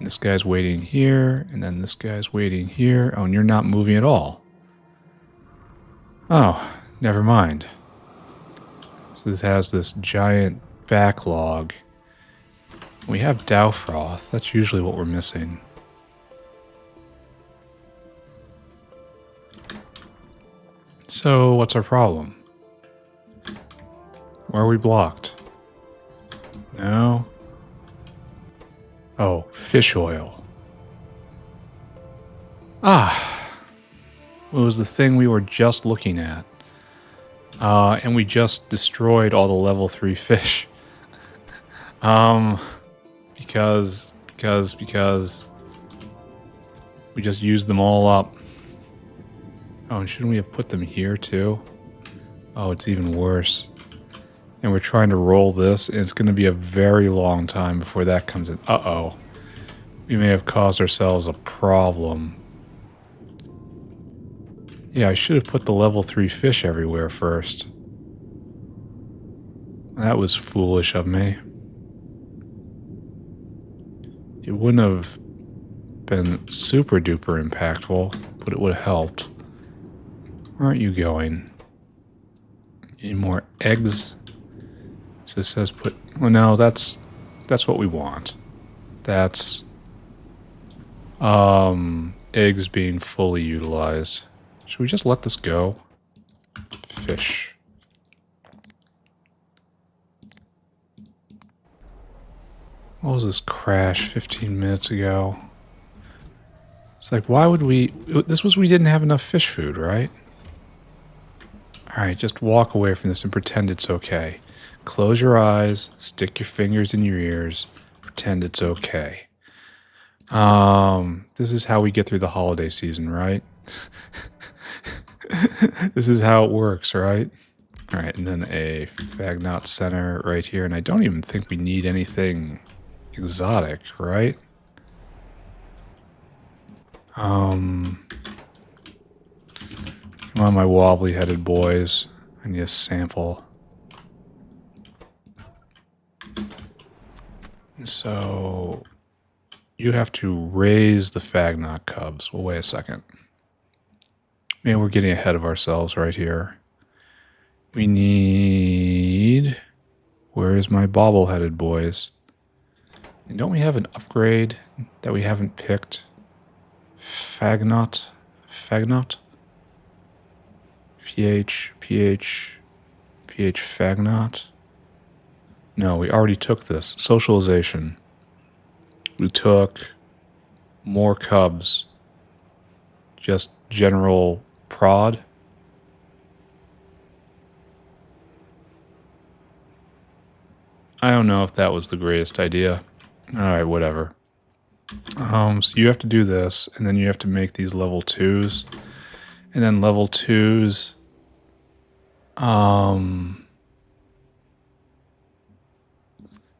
this guy's waiting here, and then this guy's waiting here. Oh, and you're not moving at all. Oh, never mind. So this has this giant backlog. We have Dow Froth. That's usually what we're missing. So, what's our problem? Where are we blocked? No. Oh, fish oil. Ah. It was the thing we were just looking at. And we just destroyed all the level 3 fish. Because we just used them all up. Oh, and shouldn't we have put them here too? Oh, it's even worse. And we're trying to roll this, and it's going to be a very long time before that comes in. Uh-oh. We may have caused ourselves a problem. Yeah, I should have put the level 3 fish everywhere first. That was foolish of me. It wouldn't have been super duper impactful, but it would have helped. Where aren't you going? Any more eggs? So it says put... Well, no, that's what we want. That's eggs being fully utilized. Should we just let this go? Fish. What was this crash 15 minutes ago? It's like, why would we... This was we didn't have enough fish food, right? Alright, just walk away from this and pretend it's okay. Close your eyes, stick your fingers in your ears, pretend it's okay. This is how we get through the holiday season, right? This is how it works, right? Alright, and then a Phagnot center right here, and I don't even think we need anything exotic, right? Come on, my wobbly-headed boys. I need a sample. So you have to raise the Phagnot cubs. Well, wait a second. Maybe we're getting ahead of ourselves right here. We need... Where is my bobble-headed boys? And don't we have an upgrade that we haven't picked? Phagnot? Phagnot? pH Phagnot? No, we already took this. Socialization. We took more cubs. Just general prod. I don't know if that was the greatest idea. Alright, whatever. So you have to do this, and then you have to make these level 2s. And then level 2s...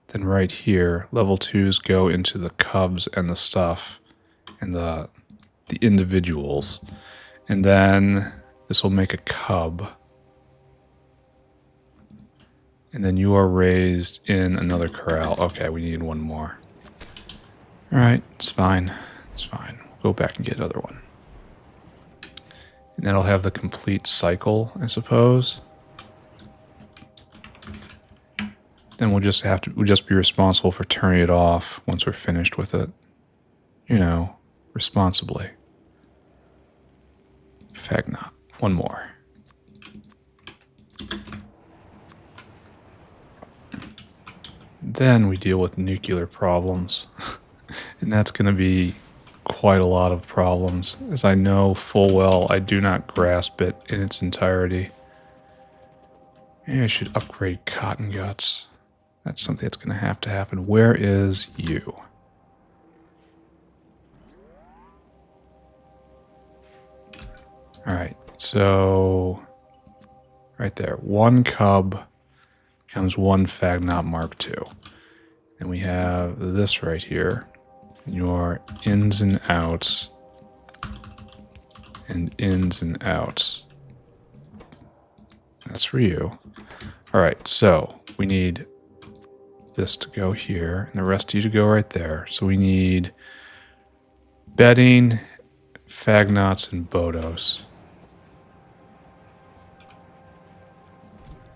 Then right here, level 2s go into the cubs and the stuff. And the individuals. And then this will make a cub. And then you are raised in another corral. Okay, we need one more. Alright, it's fine. It's fine. We'll go back and get another one. And that'll have the complete cycle, I suppose. Then we'll just be responsible for turning it off once we're finished with it. You know, responsibly. Phagnot. One more. Then we deal with nuclear problems. And that's going to be quite a lot of problems, as I know full well I do not grasp it in its entirety. Maybe I should upgrade cotton guts. That's something that's going to happen. Where is you? Alright, so right there. One cub becomes one Phagnot Mark II. And we have this right here. Your ins and outs. And ins and outs. That's for you. Alright, so we need this to go here, and the rest of you to go right there. So we need bedding, Phagnots, and Bodos.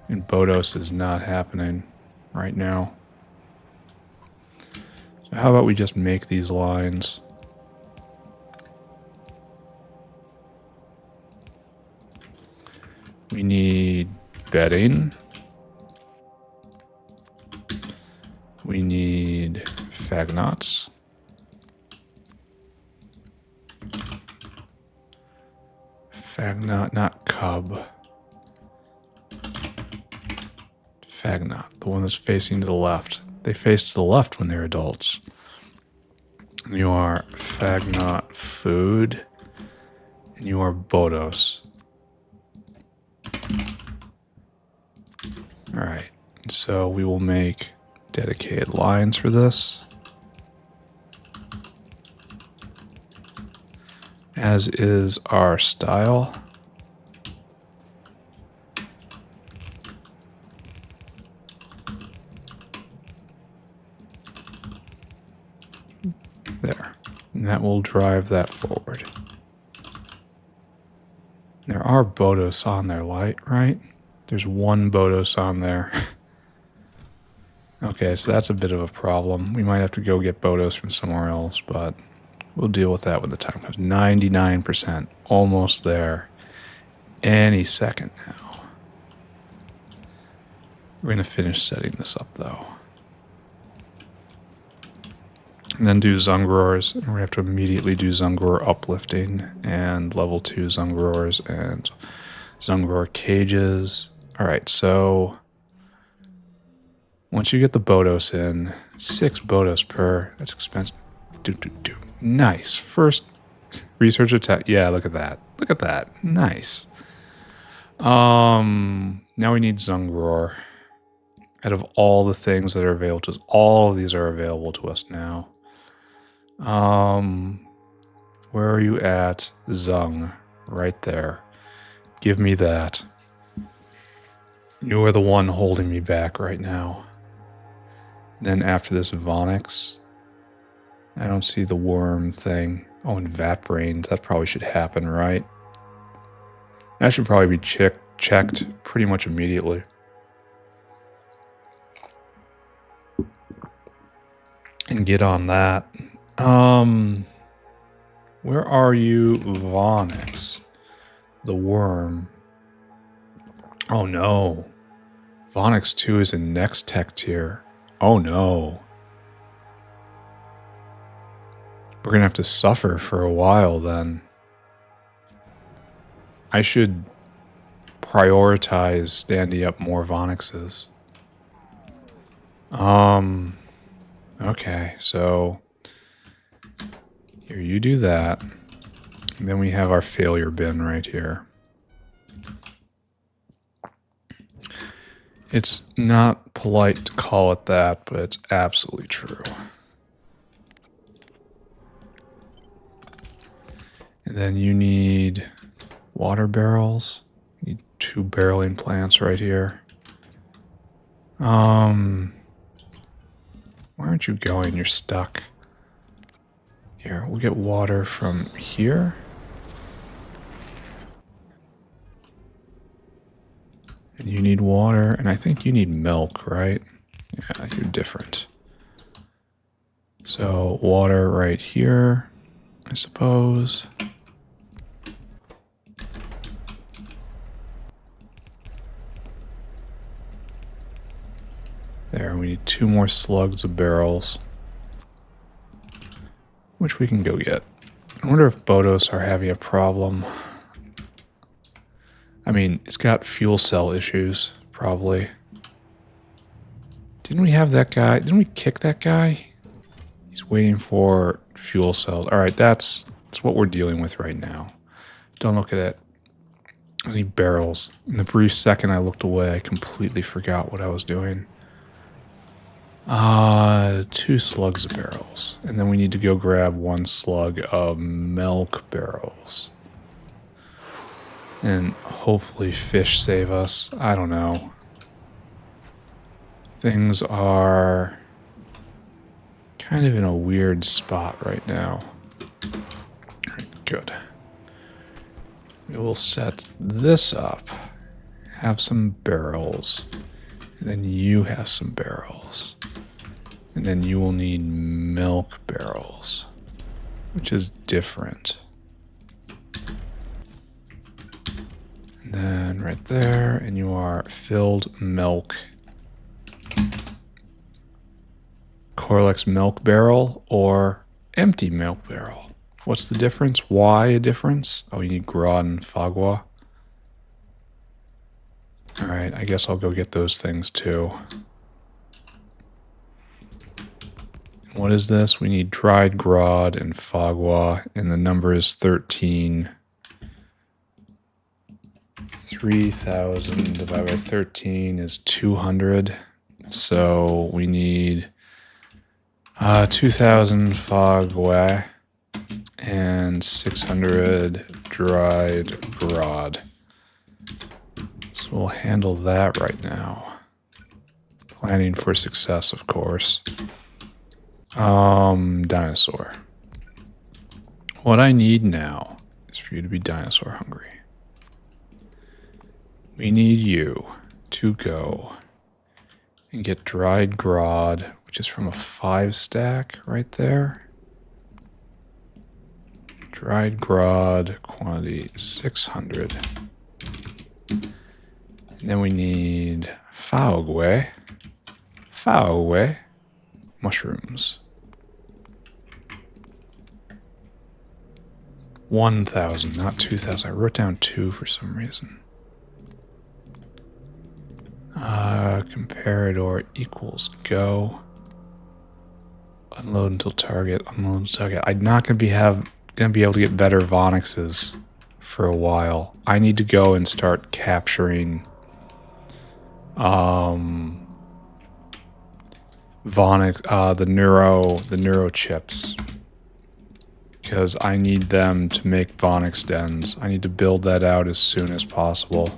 And Bodos is not happening right now. So how about we just make these lines? We need bedding. We need Phagnots. Phagnot, not cub. Phagnot, the one that's facing to the left. They face to the left when they're adults. You are Phagnot food. And you are Bodos. Alright, so we will make dedicated lines for this. As is our style. There. And that will drive that forward. There are Bodos on there, right? There's one Bodos on there. Okay, so that's a bit of a problem. We might have to go get Bodos from somewhere else, but we'll deal with that when the time comes. 99%. Almost there. Any second now. We're going to finish setting this up, though. And then do Zungrors. And we're going to have to immediately do Zungror uplifting and level 2 Zungrors and Zungror cages. Alright, so once you get the Bodos in, 6 Bodos per. That's expensive. Nice. First research attack. Yeah, look at that. Look at that. Nice. Now we need Zungror. Out of all the things that are available to us, all of these are available to us now. Where are you at, Zung? Right there. Give me that. You are the one holding me back right now. Then after this, Vonix. I don't see the worm thing. Oh, and Vat Brains. That probably should happen, right? That should probably be checked pretty much immediately. And get on that. Where are you, Vonix? The worm. Oh no. Vonix 2 is in next tech tier. Oh no. We're gonna have to suffer for a while then. I should prioritize standing up more Vonixes. Okay, so here you do that. And then we have our failure bin right here. It's not polite to call it that, but it's absolutely true. And then you need water barrels. You need 2 barreling plants right here. Why aren't you going? You're stuck. Here, we'll get water from here. And you need water, and I think you need milk, right? Yeah, you're different. So, water right here, I suppose. There, we need 2 more slugs of barrels. Which we can go get. I wonder if Bodos are having a problem. I mean, it's got fuel cell issues, probably. Didn't we have that guy? Didn't we kick that guy? He's waiting for fuel cells. Alright, that's what we're dealing with right now. Don't look at it. I need barrels. In the brief second I looked away, I completely forgot what I was doing. 2 slugs of barrels. And then we need to go grab 1 slug of milk barrels. And hopefully fish save us. I don't know. Things are kind of in a weird spot right now. Alright, good. We will set this up. Have some barrels. And then you have some barrels. And then you will need milk barrels, which is different. And then right there, and you are filled milk. Corlex milk barrel or empty milk barrel. What's the difference? Why a difference? Oh, you need Grod and Fagwa. Alright, I guess I'll go get those things too. What is this? We need dried Grod and Fagwa, and the number is 13. 3,000 divided by 13 is 200. So we need 2,000 Fagwa and 600 dried Grod. So we'll handle that right now. Planning for success, of course. Dinosaur. What I need now is for you to be dinosaur hungry. We need you to go and get dried Grod, which is from a 5 stack right there. Dried Grod, quantity 600. And then we need Fagwa. Mushrooms. 1,000, not 2,000. I wrote down 2 for some reason. Comparador equals go. Unload until target. Unload until target. I'm not gonna be able to get better Vonixes for a while. I need to go and start capturing Vonix, the neuro chips. because I need them to make Von extends. I need to build that out as soon as possible,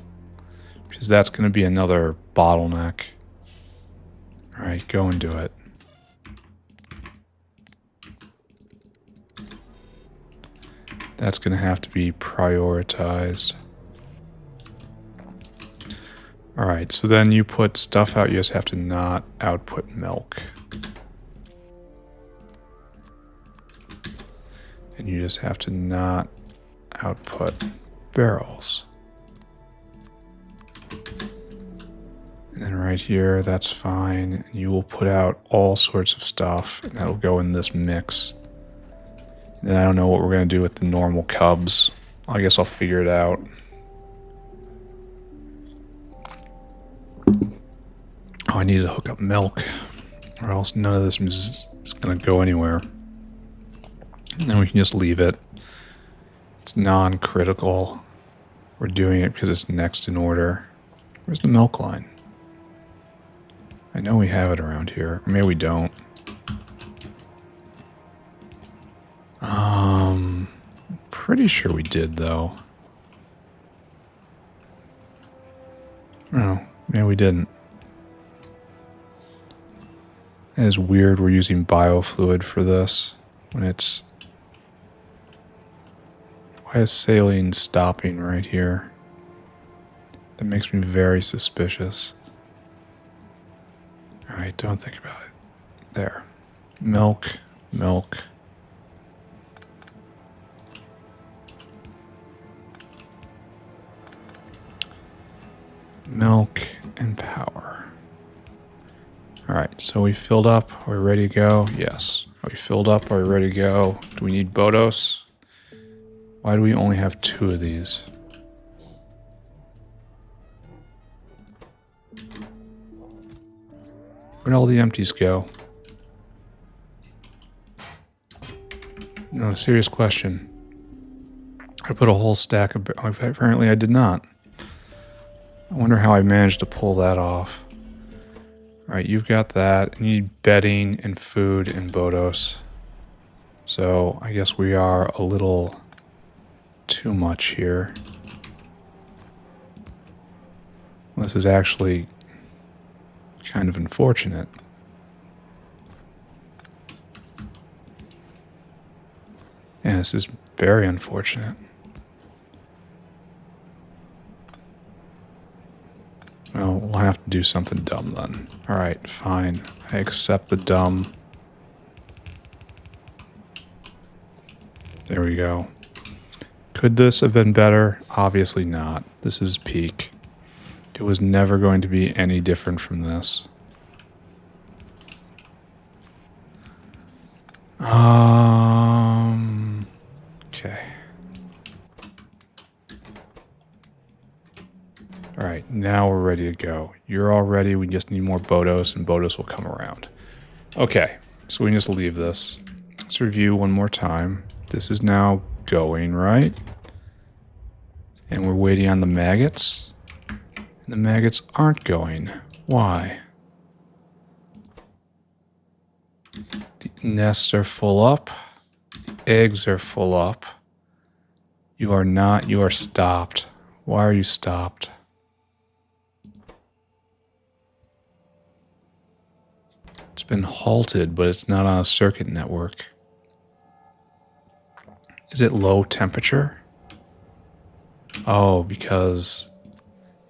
because that's going to be another bottleneck. Alright, go and do it. That's going to have to be prioritized. Alright, so then you put stuff out, you just have to not output milk. And you just have to not output barrels. And then right here, that's fine. You will put out all sorts of stuff, and that'll go in this mix. And then I don't know what we're going to do with the normal cubs. I guess I'll figure it out. Oh, I need to hook up milk, or else none of this is going to go anywhere. And then we can just leave it. It's non-critical. We're doing it because it's next in order. Where's the milk line? I know we have it around here. Or maybe we don't. Pretty sure we did, though. No, maybe we didn't. It is weird we're using biofluid for this when it's... Why is saline stopping right here? That makes me very suspicious. Alright, don't think about it. There. Milk, milk. Milk and power. Alright, so we filled up. Are we ready to go? Yes. Are we filled up? Are we ready to go? Do we need Bodos? Why do we only have 2 of these? Where'd all the empties go? No, serious question. I put a whole stack of... Apparently I did not. I wonder how I managed to pull that off. Alright, you've got that. You need bedding and food and Bodos. So I guess we are a little too much here. This is actually kind of unfortunate. Yeah, this is very unfortunate. Well, we'll have to do something dumb then. Alright, fine. I accept the dumb. There we go. Could this have been better? Obviously not. This is peak. It was never going to be any different from this. Okay. Alright, now we're ready to go. You're all ready, we just need more Bodos, and Bodos will come around. Okay, so we can just leave this. Let's review one more time. This is now going, right? And we're waiting on the maggots. And the maggots aren't going. Why? The nests are full up. The eggs are full up. You are not. You are stopped. Why are you stopped? It's been halted, but it's not on a circuit network. Is it low temperature? Oh, because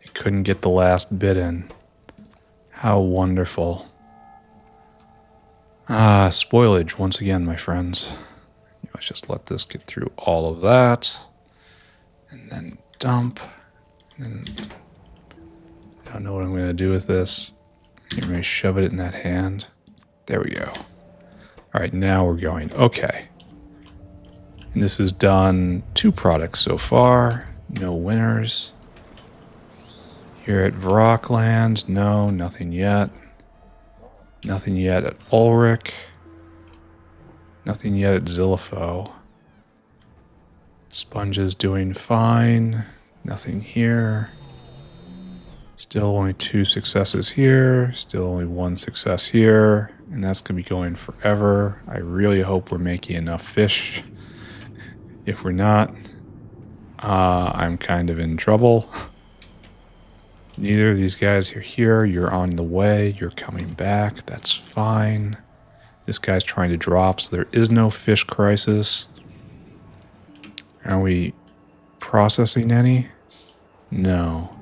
it couldn't get the last bit in. How wonderful. Ah, spoilage once again, my friends. Let's just let this get through all of that. And then dump. And then I don't know what I'm going to do with this. I'm going to shove it in that hand. There we go. Alright, now we're going. Okay. And this has done 2 products so far. No winners. Here at Vrockland, no, nothing yet. Nothing yet at Ulrich. Nothing yet at Zillifo. Sponge's doing fine. Nothing here. Still only 2 successes here. Still only 1 success here. And that's going to be going forever. I really hope we're making enough fish If we're not, I'm kind of in trouble. Neither of these guys are here. You're on the way. You're coming back. That's fine. This guy's trying to drop, so there is no fish crisis. Are we processing any? No.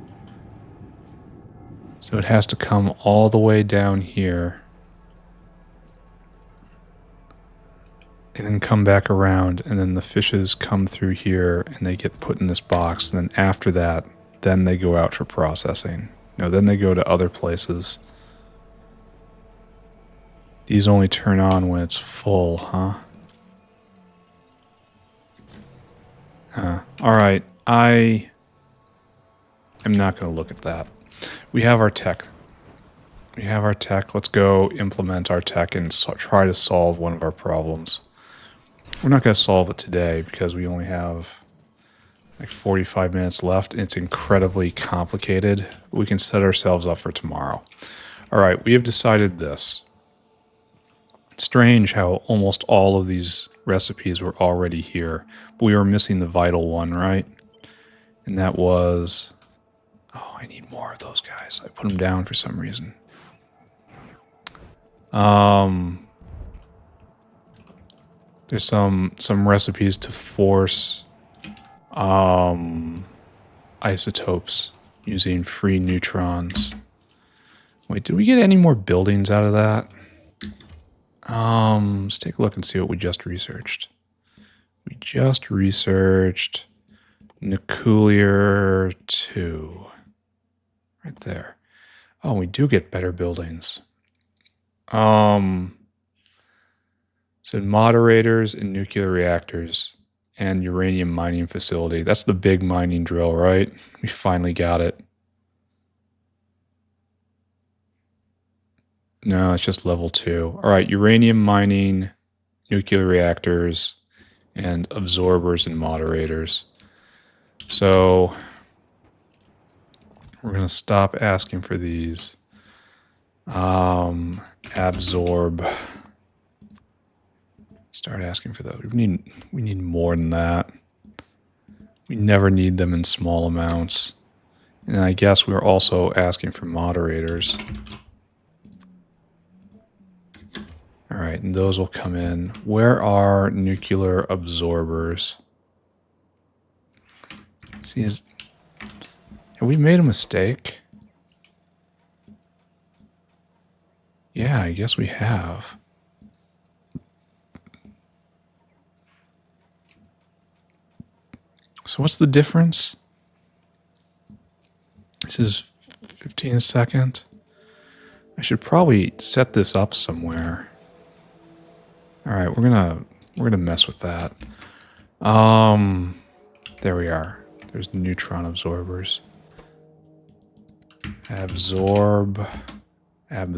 So it has to come all the way down here. And then come back around, and then the fishes come through here, and they get put in this box. And then after that, then they go out for processing. No, then they go to other places. These only turn on when it's full, huh? Huh. Alright, I am not going to look at that. We have our tech. We have our tech. Let's go implement our tech and try to solve one of our problems. We're not going to solve it today because we only have like 45 minutes left. It's incredibly complicated. We can set ourselves up for tomorrow. All right, we have decided this. It's strange how almost all of these recipes were already here, but we were missing the vital one, right? And that was... Oh, I need more of those guys. I put them down for some reason. There's some recipes to force isotopes using free neutrons. Wait, did we get any more buildings out of that? Let's take a look and see what we just researched. We just researched Nuclear 2. Right there. Oh, we do get better buildings. So moderators and nuclear reactors and uranium mining facility. That's the big mining drill, right? We finally got it. No, it's just level 2. All right, uranium mining, nuclear reactors, and absorbers and moderators. So we're going to stop asking for these. Absorb. Start asking for those. We need more than that. We never need them in small amounts. And I guess we're also asking for moderators. All right, and those will come in. Where are nuclear absorbers? See, have we made a mistake? Yeah, I guess we have. So what's the difference? This is 15 a second. I should probably set this up somewhere. All right, we're gonna mess with that. There we are. There's neutron absorbers. Absorb, right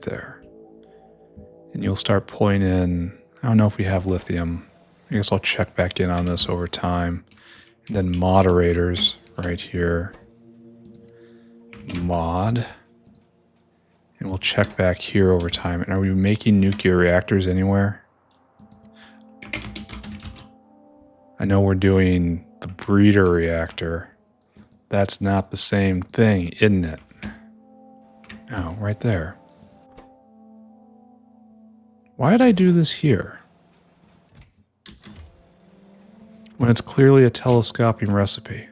there. And you'll start pulling in. I don't know if we have lithium. I guess I'll check back in on this over time. And then moderators right here. Mod. And we'll check back here over time. And are we making nuclear reactors anywhere? I know we're doing the breeder reactor. That's not the same thing, isn't it? Oh, right there. Why did I do this here? When it's clearly a telescoping recipe.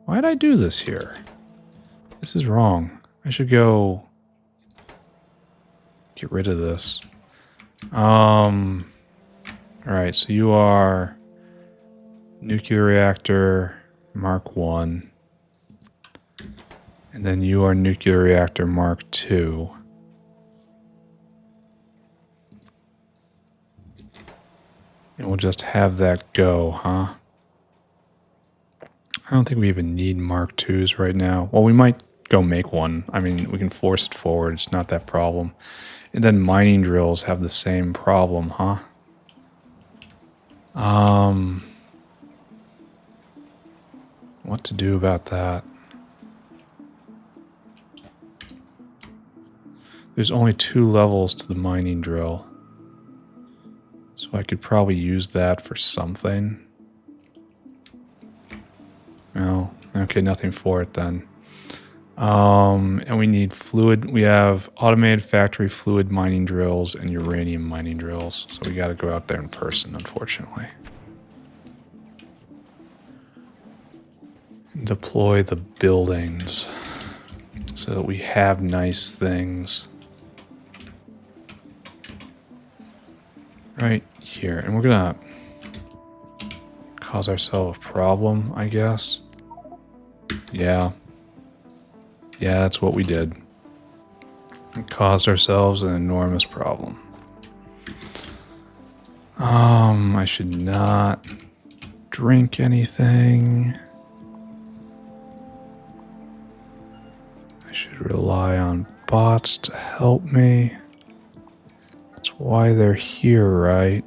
Why did I do this here? This is wrong. I should go get rid of this. Alright, so you are nuclear reactor Mark 1. And then you are nuclear reactor Mark 2. And we'll just have that go, huh? I don't think we even need Mark 2s right now. Well, we might go make one. I mean, we can force it forward. It's not that problem. And then mining drills have the same problem, huh? What to do about that? There's only 2 levels to the mining drill. So I could probably use that for something. No. Okay, nothing for it then. And we need fluid. We have automated factory fluid mining drills and uranium mining drills. So we got to go out there in person, unfortunately. And deploy the buildings so that we have nice things right here. And we're going to cause ourselves a problem, I guess. Yeah. Yeah, that's what we did. We caused ourselves an enormous problem. I should not drink anything. I should rely on bots to help me. That's why they're here, right?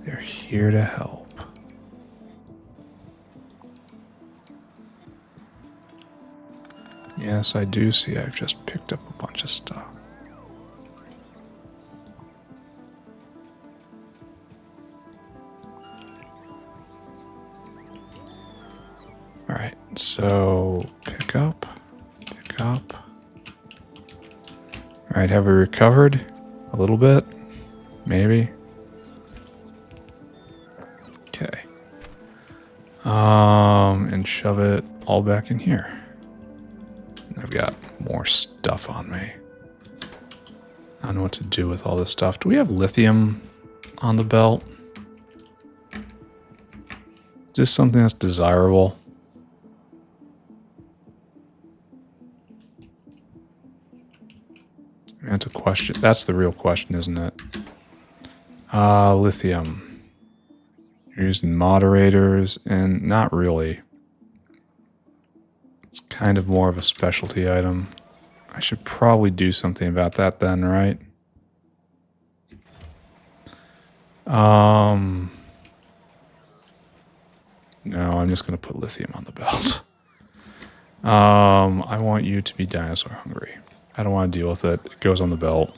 They're here to help. Yes, I do see I've just picked up a bunch of stuff. Alright, so pick up. Alright, have we recovered? A little bit? Maybe? Okay. And shove it all back in here. I've got more stuff on me. I don't know what to do with all this stuff. Do we have lithium on the belt? Is this something that's desirable? That's a question. That's the real question, isn't it? Lithium. You're using moderators, and not really. It's kind of more of a specialty item. I should probably do something about that then, right? No, I'm just going to put lithium on the belt. I want you to be dinosaur hungry. I don't want to deal with it. It goes on the belt.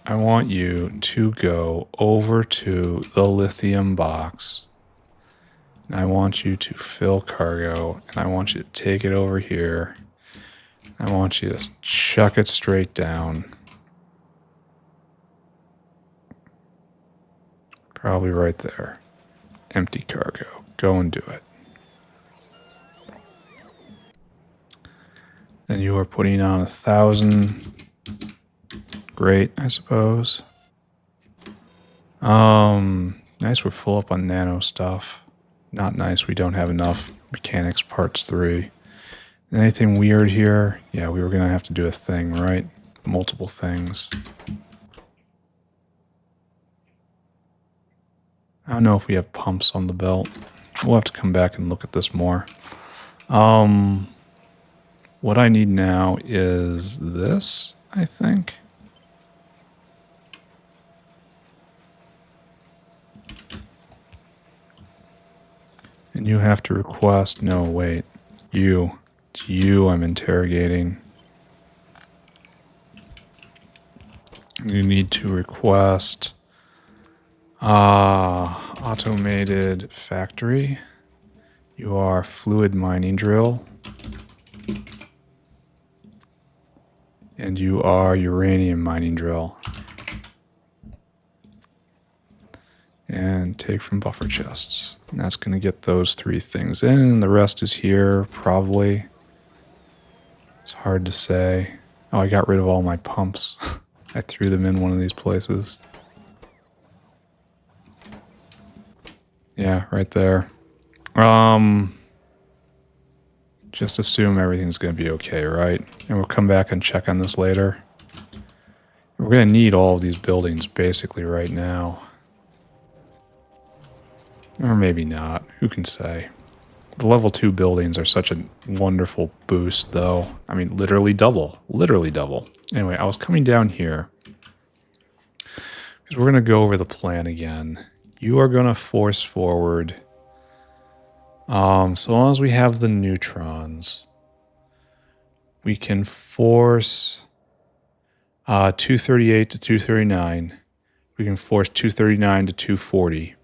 I want you to go over to the lithium box. And I want you to fill cargo. And I want you to take it over here. I want you to chuck it straight down. Probably right there. Empty cargo. Go and do it. Then you are putting on 1,000. Great, I suppose. Nice, we're full up on nano stuff. Not nice, we don't have enough mechanics parts 3. Anything weird here? Yeah, we were going to have to do a thing, right? Multiple things. I don't know if we have pumps on the belt. We'll have to come back and look at this more. What I need now is this, I think. And you have to request... No, wait. You. It's you I'm interrogating. You need to request... automated factory. You are fluid mining drill. And you are uranium mining drill. And take from buffer chests. And that's going to get those 3 things in. And the rest is here, probably. It's hard to say. Oh, I got rid of all my pumps. I threw them in one of these places. Yeah, right there. Just assume everything's going to be okay, right? And we'll come back and check on this later. We're going to need all of these buildings basically right now. Or maybe not. Who can say? The level 2 buildings are such a wonderful boost, though. I mean, literally double. Literally double. Anyway, I was coming down here because we're going to go over the plan again. You are going to force forward So long as we have the neutrons, we can force 238 to 239. We can force 239 to 240.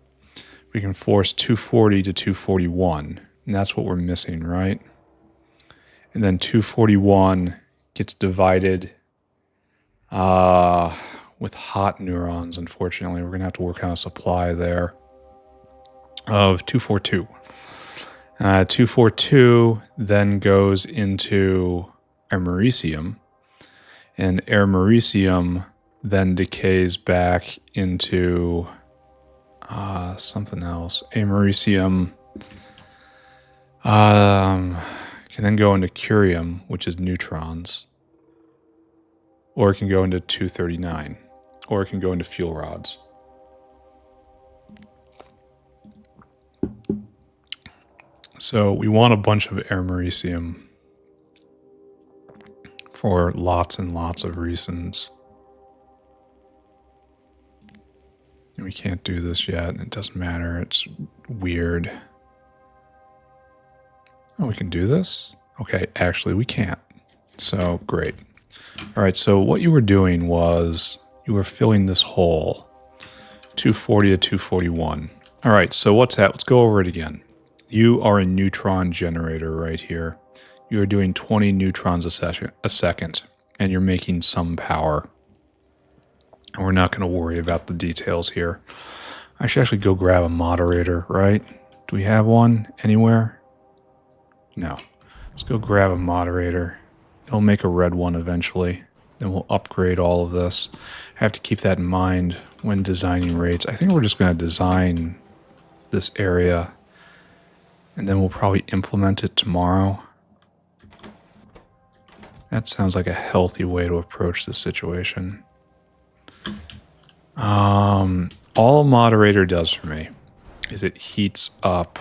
We can force 240 to 241. And that's what we're missing, right? And then 241 gets divided with hot neurons, unfortunately. We're going to have to work on a supply there of 242. 242 then goes into americium, and americium then decays back into something else. Americium can then go into curium, which is neutrons, or it can go into 239, or it can go into fuel rods. So we want a bunch of americium for lots and lots of reasons. And we can't do this yet. It doesn't matter. It's weird. Oh, we can do this? Okay, actually we can't. So great. All right, so what you were doing was you were filling this hole, 240 to 241. All right, so what's that? Let's go over it again. You are a neutron generator right here. You are doing 20 neutrons a second, and you're making some power. And we're not going to worry about the details here. I should actually go grab a moderator, right? Do we have one anywhere? No. Let's go grab a moderator. It'll make a red one eventually. Then we'll upgrade all of this. I have to keep that in mind when designing rates. I think we're just going to design this area, and then we'll probably implement it tomorrow. That sounds like a healthy way to approach the situation. All a moderator does for me is it heats up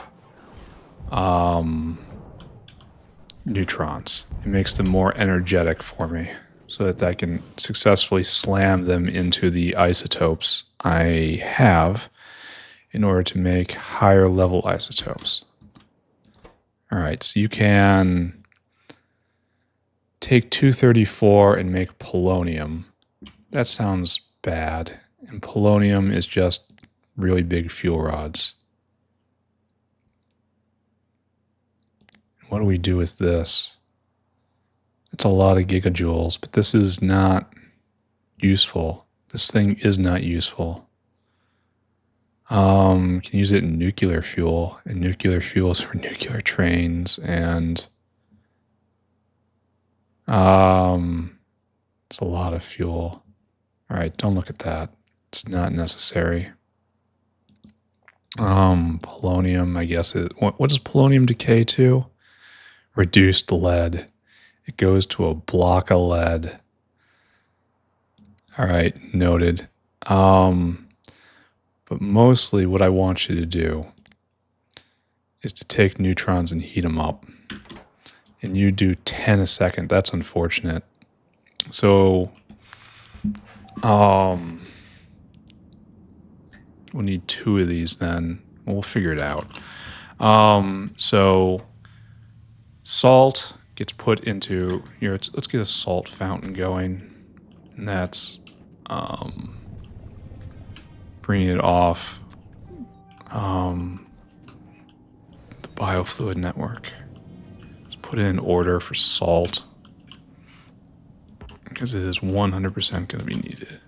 neutrons. It makes them more energetic for me so that I can successfully slam them into the isotopes I have in order to make higher level isotopes. All right, so you can take 234 and make polonium. That sounds bad. And polonium is just really big fuel rods. What do we do with this? It's a lot of gigajoules, but this is not useful. This thing is not useful. Can use it in nuclear fuel, and nuclear fuel is for nuclear trains, and it's a lot of fuel. All right, don't look at that. It's not necessary. Polonium, I guess what does polonium decay to? Reduced lead. It goes to a block of lead. All right, noted. But mostly what I want you to do is to take neutrons and heat them up. And you do 10 a second. That's unfortunate. So, we'll need 2 of these then. We'll figure it out. So salt gets put into here. Let's get a salt fountain going. And that's bringing it off the biofluid network. Let's put it in order for salt, because it is 100% going to be needed.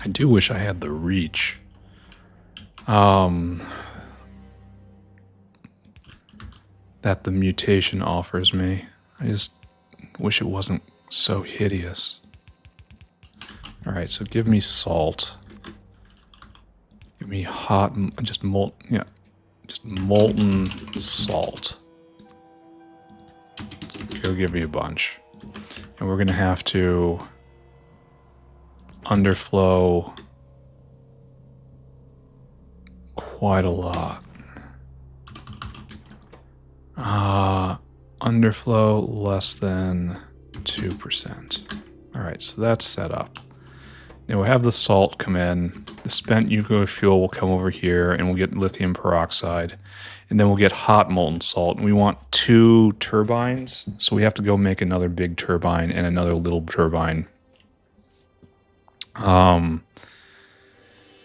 I do wish I had the reach. That the mutation offers me. I just wish it wasn't so hideous. Alright, so give me salt. Give me hot, just molten salt. Go give me a bunch. And we're going to have to underflow quite a lot. Underflow less than 2%. All right, so that's set up. Now we'll have the salt come in. The spent nuclear fuel will come over here, and we'll get lithium peroxide. And then we'll get hot molten salt. And we want 2 turbines, so we have to go make another big turbine and another little turbine.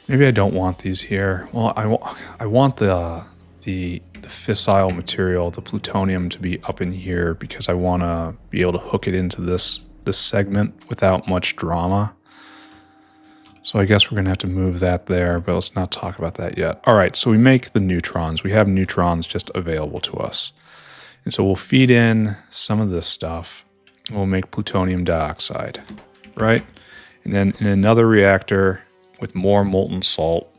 Maybe I don't want these here. Well, I want the fissile material, the plutonium, to be up in here because I want to be able to hook it into this segment without much drama. So I guess we're going to have to move that there, but let's not talk about that yet. All right, so we make the neutrons. We have neutrons just available to us. And so we'll feed in some of this stuff. We'll make plutonium dioxide, right? And then in another reactor with more molten salt,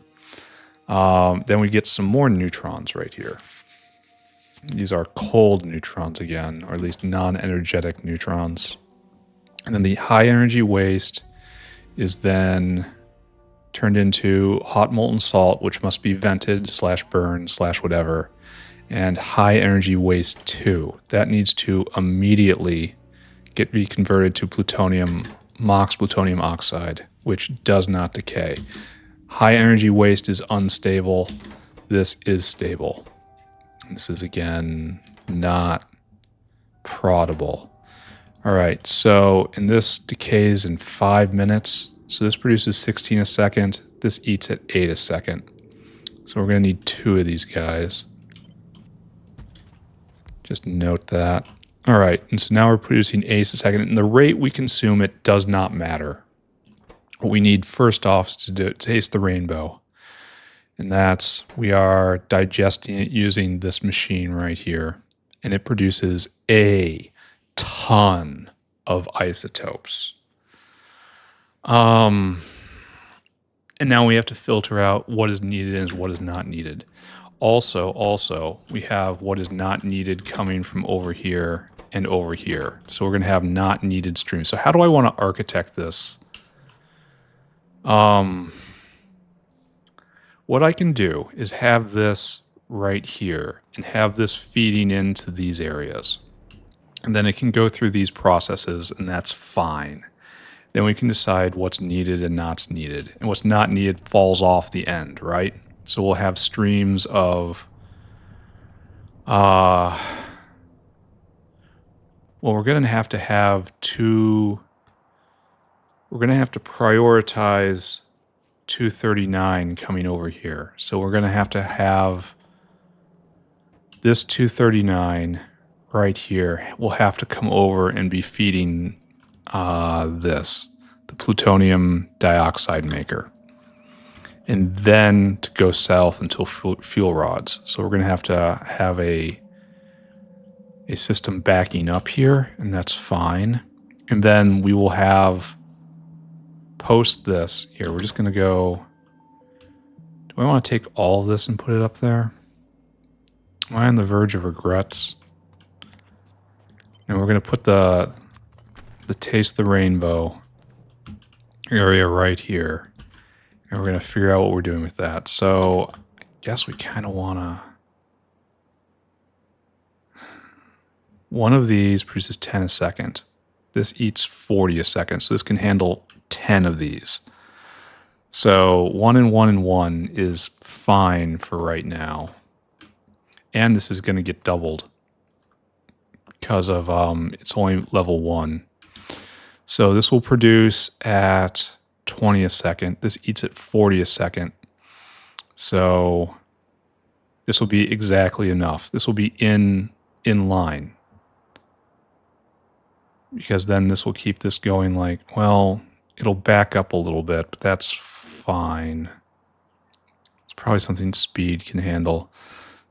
then we get some more neutrons right here. These are cold neutrons again, or at least non-energetic neutrons. And then the high energy waste is then turned into hot molten salt, which must be vented / burn / whatever, and high energy waste 2. That needs to immediately be converted to plutonium, MOX plutonium oxide, which does not decay. High energy waste is unstable. This is stable. This is, again, not proddable. All right, so, and this decays in 5 minutes. So this produces 16 a second. This eats at 8 a second. So we're going to need 2 of these guys. Just note that. All right, and so now we're producing 8 a second. And the rate we consume it does not matter. What we need first off is to taste the rainbow. And that's, we are digesting it using this machine right here. And it produces a ton of isotopes. And now we have to filter out what is needed and what is not needed. Also, we have what is not needed coming from over here and over here. So we're going to have not needed streams. So how do I want to architect this? What I can do is have this right here and have this feeding into these areas. And then it can go through these processes, and that's fine. Then we can decide what's needed and not needed. And what's not needed falls off the end, right? So we'll have streams of... well, we're going to have 2... We're going to have to prioritize 239 coming over here. So we're going to have this 239 right here will have to come over and be feeding the plutonium dioxide maker. And then to go south until fuel rods. So we're going to have a system backing up here, and that's fine. And then we will have... post this here. We're just going to go. Do I want to take all of this and put it up there? Am I on the verge of regrets? And we're going to put the taste the rainbow area right here. And we're going to figure out what we're doing with that. So I guess we kind of want to... One of these produces 10 a second. This eats 40 a second. So this can handle 10 of these. So 1 and 1 and 1 is fine for right now. And this is going to get doubled because of it's only level 1. So this will produce at 20 a second. This eats at 40 a second. So this will be exactly enough. This will be in line. Because then this will keep this going like, well... It'll back up a little bit, but that's fine. It's probably something speed can handle.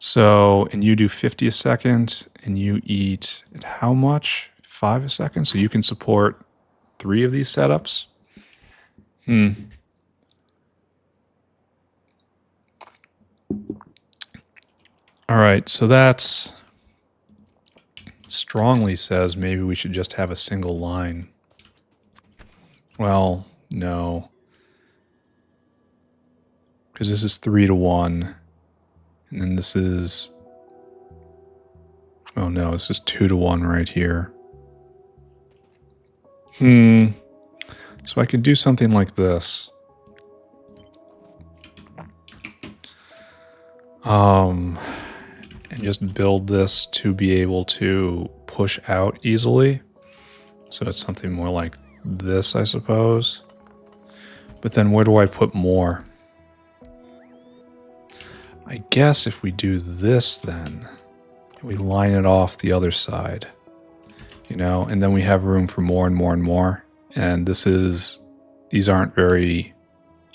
So, and you do 50 a second, and you eat at how much? 5 a second? So you can support 3 of these setups? All right, so that's... strongly says maybe we should just have a single line. Well, no. Because this is 3 to 1. And then this is... oh no, this is 2 to 1 right here. So I could do something like this. And just build this to be able to push out easily. So it's something more like this, I suppose. But then where do I put more? I guess if we do this then, we line it off the other side, you know, and then we have room for more and more and more. And these aren't very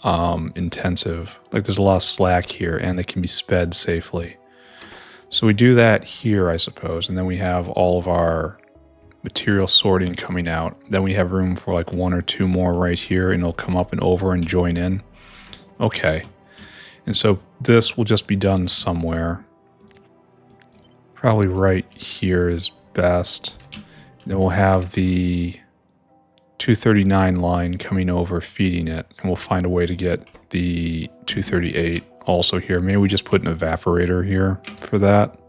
intensive. Like there's a lot of slack here and they can be sped safely. So we do that here, I suppose. And then we have all of our material sorting coming out. Then we have room for like one or two more right here and it'll come up and over and join in. Okay. And so this will just be done somewhere. Probably right here is best. Then we'll have the 239 line coming over feeding it. And we'll find a way to get the 238 also here. Maybe we just put an evaporator here for that.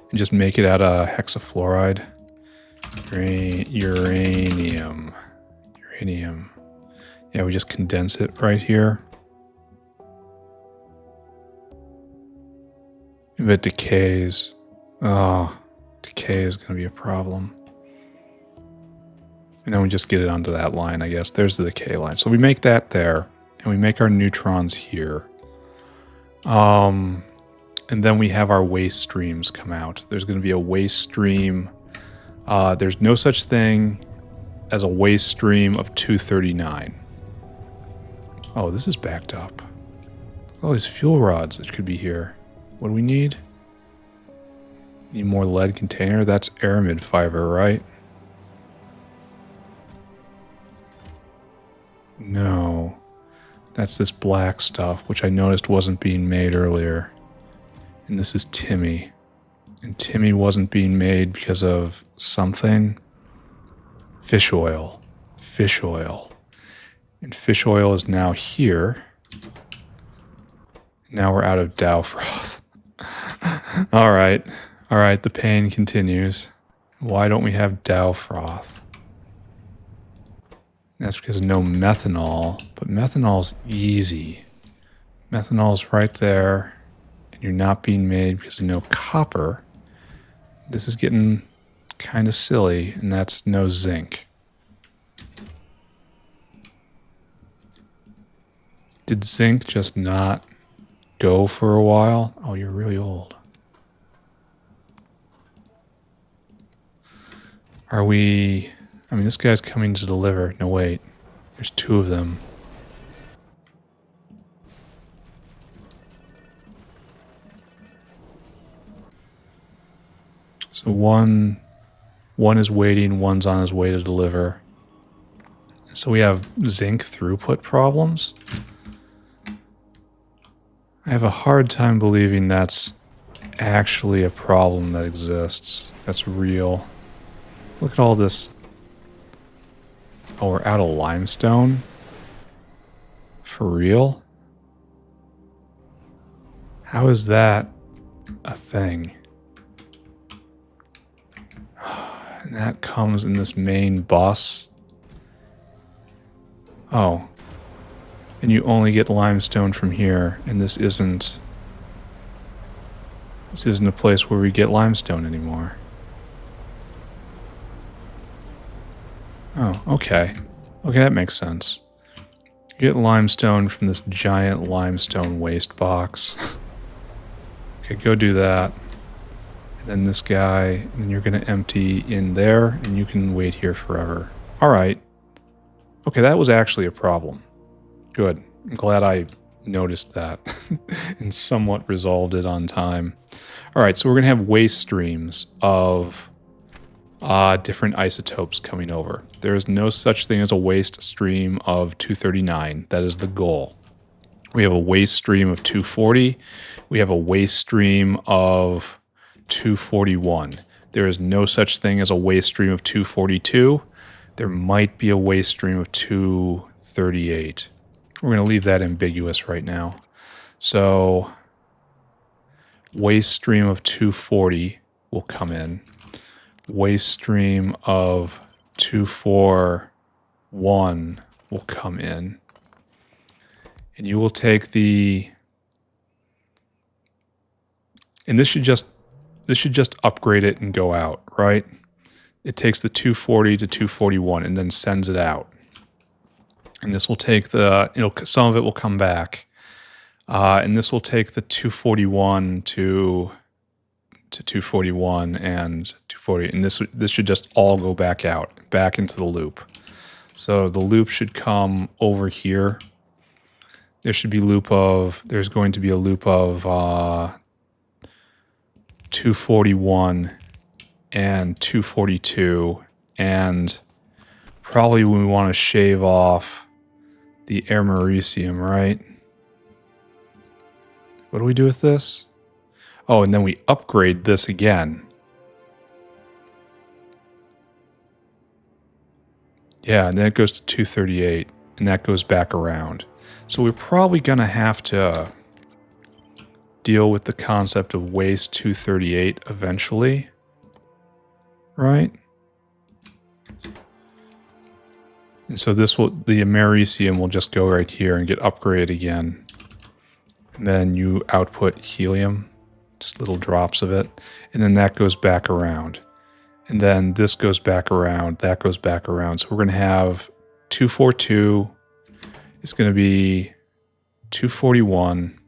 And just make it out of hexafluoride. Uranium. Yeah, we just condense it right here. If it decays, decay is going to be a problem. And then we just get it onto that line, I guess. There's the decay line. So we make that there, and we make our neutrons here. And then we have our waste streams come out. There's going to be a waste stream. There's no such thing as a waste stream of 239. Oh, this is backed up. All these fuel rods that could be here. What do we need? Need more lead container? That's aramid fiber, right? No. That's this black stuff, which I noticed wasn't being made earlier. And this is Timmy. And Timmy wasn't being made because of something. Fish oil. Fish oil. And fish oil is now here. Now we're out of Dow froth. All right, the pain continues. Why don't we have Dow froth? That's because of no methanol, but methanol's easy. Methanol's right there, and you're not being made because of no copper. This is getting kind of silly, and that's no zinc. Did zinc just not go for a while? Oh, you're really old. Are we... I mean, this guy's coming to deliver. No, wait. There's two of them. So one is waiting, one's on his way to deliver. So we have zinc throughput problems. I have a hard time believing that's actually a problem that exists. That's real. Look at all this. Oh, we're out of limestone? For real? How is that a thing? And that comes in this main bus. Oh. And you only get limestone from here, and this isn't a place where we get limestone anymore. Oh, okay. Okay, that makes sense. You get limestone from this giant limestone waste box. Okay, go do that. And then this guy, and then you're going to empty in there, and you can wait here forever. All right. Okay, that was actually a problem. Good. I'm glad I noticed that and somewhat resolved it on time. All right, so we're going to have waste streams of different isotopes coming over. There is no such thing as a waste stream of 239. That is the goal. We have a waste stream of 240. We have a waste stream of 241. There is no such thing as a waste stream of 242. There might be a waste stream of 238. We're going to leave that ambiguous right now. So waste stream of 240 will come in. Waste stream of 241 will come in. And you will take the... And this should just upgrade it and go out, right? It takes the 240 to 241 and then sends it out. And this will take the... some of it will come back. And this will take the 241 to 241 and 240, and this should just all go back out, back into the loop. So the loop should come over here. There's going to be a loop of 241 and 242, and probably we want to shave off the americium, right? What do we do with this? Oh, and then we upgrade this again. Yeah, and then it goes to 238, and that goes back around. So we're probably going to have to deal with the concept of waste 238 eventually, right? And so the americium will just go right here and get upgraded again. And then you output helium. Just little drops of it, and then that goes back around, and then this goes back around, that goes back around. So we're going to have 242, it's going to be 241.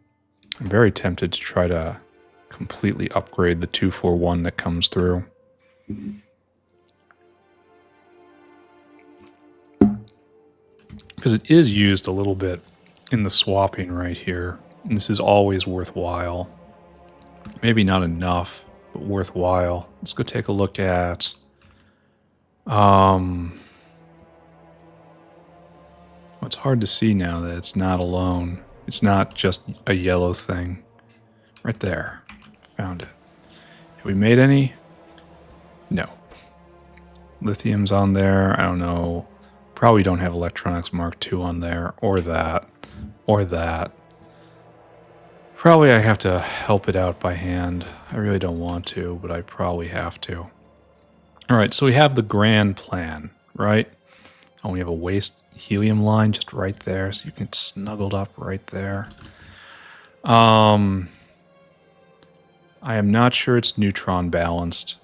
I'm very tempted to try to completely upgrade the 241 that comes through. Because it is used a little bit in the swapping right here, and this is always worthwhile. Maybe not enough, but worthwhile. Let's go take a look at... it's hard to see now that it's not alone. It's not just a yellow thing. Right there. Found it. Have we made any? No. Lithium's on there. I don't know. Probably don't have Electronics Mark II on there. Or that. Or that. Probably I have to help it out by hand. I really don't want to, but I probably have to. All right, so we have the grand plan, right? And we have a waste helium line just right there, so you can get snuggled up right there. I am not sure it's neutron balanced.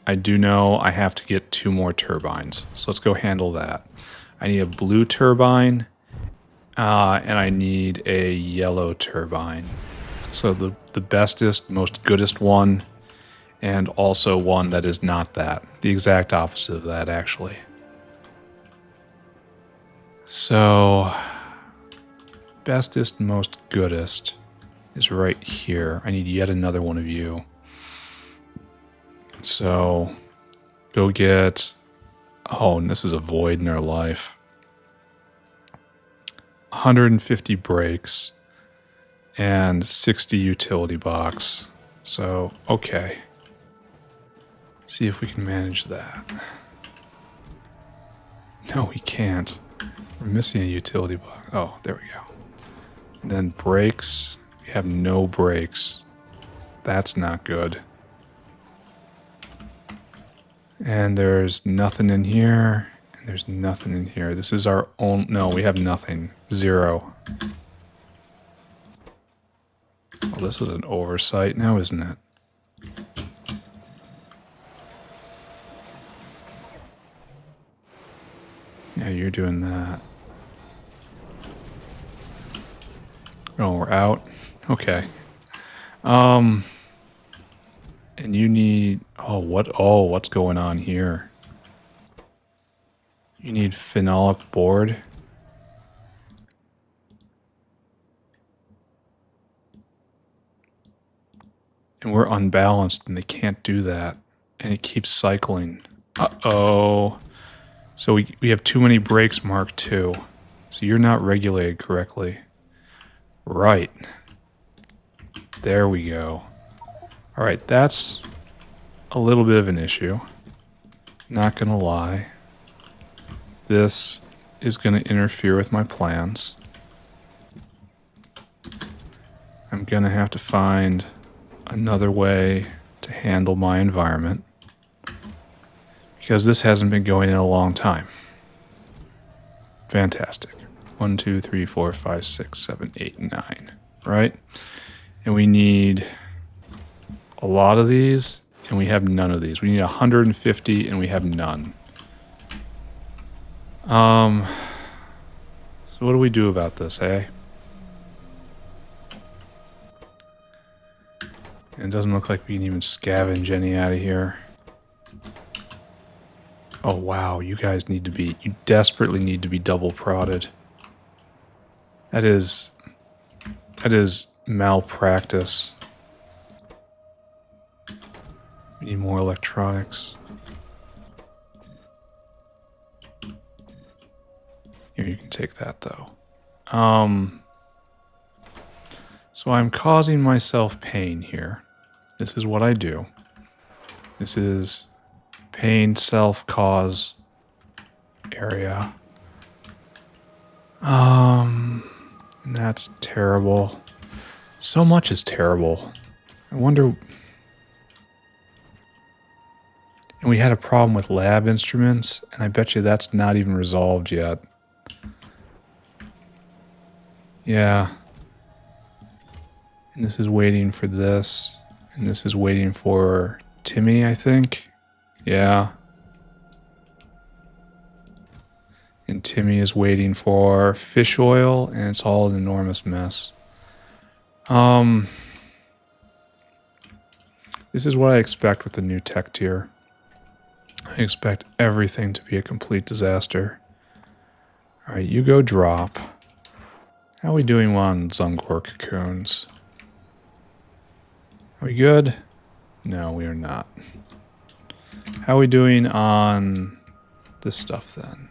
I do know I have to get 2 more turbines, so let's go handle that. I need a blue turbine, and I need a yellow turbine. So the bestest, most goodest one, and also one that is not that. The exact opposite of that, actually. So, bestest, most goodest is right here. I need yet another one of you. So, go get... Oh, and this is a void in our life. 150 brakes. And 60 utility box. So, okay. See if we can manage that. No, we can't. We're missing a utility box. Oh, there we go. And then brakes. We have no brakes. That's not good. And there's nothing in here. And there's nothing in here. This is our own... No, we have nothing. 0. Well, this is an oversight now, isn't it? Yeah, you're doing that. Oh, we're out? Okay. And you need... Oh, what's going on here? You need phenolic board. And we're unbalanced and they can't do that. And it keeps cycling. Uh-oh. So we have too many brakes Mark II. So you're not regulated correctly. Right. There we go. Alright, that's a little bit of an issue. Not gonna lie. This is gonna interfere with my plans. I'm gonna have to find another way to handle my environment. because this hasn't been going in a long time. Fantastic. 1, 2, 3, 4, 5, 6, 7, 8, 9. Right? And we need a lot of these, and we have none of these. We need 150, and we have none. So what do we do about this, eh? It doesn't look like we can even scavenge any out of here. Oh wow, you guys need to be, you desperately need to be double prodded. That is malpractice. We need more electronics. Here, you can take that though. So I'm causing myself pain here. This is what I do. This is pain self-cause area. And that's terrible. So much is terrible. I wonder... And we had a problem with lab instruments, and I bet you that's not even resolved yet. Yeah. And this is waiting for this. And this is waiting for Timmy, I think. Yeah. And Timmy is waiting for fish oil, and it's all an enormous mess. This is what I expect with the new tech tier. I expect everything to be a complete disaster. Alright, you go drop. How are we doing on Zungor cocoons? Are we good? No, we are not. How are we doing on this stuff then?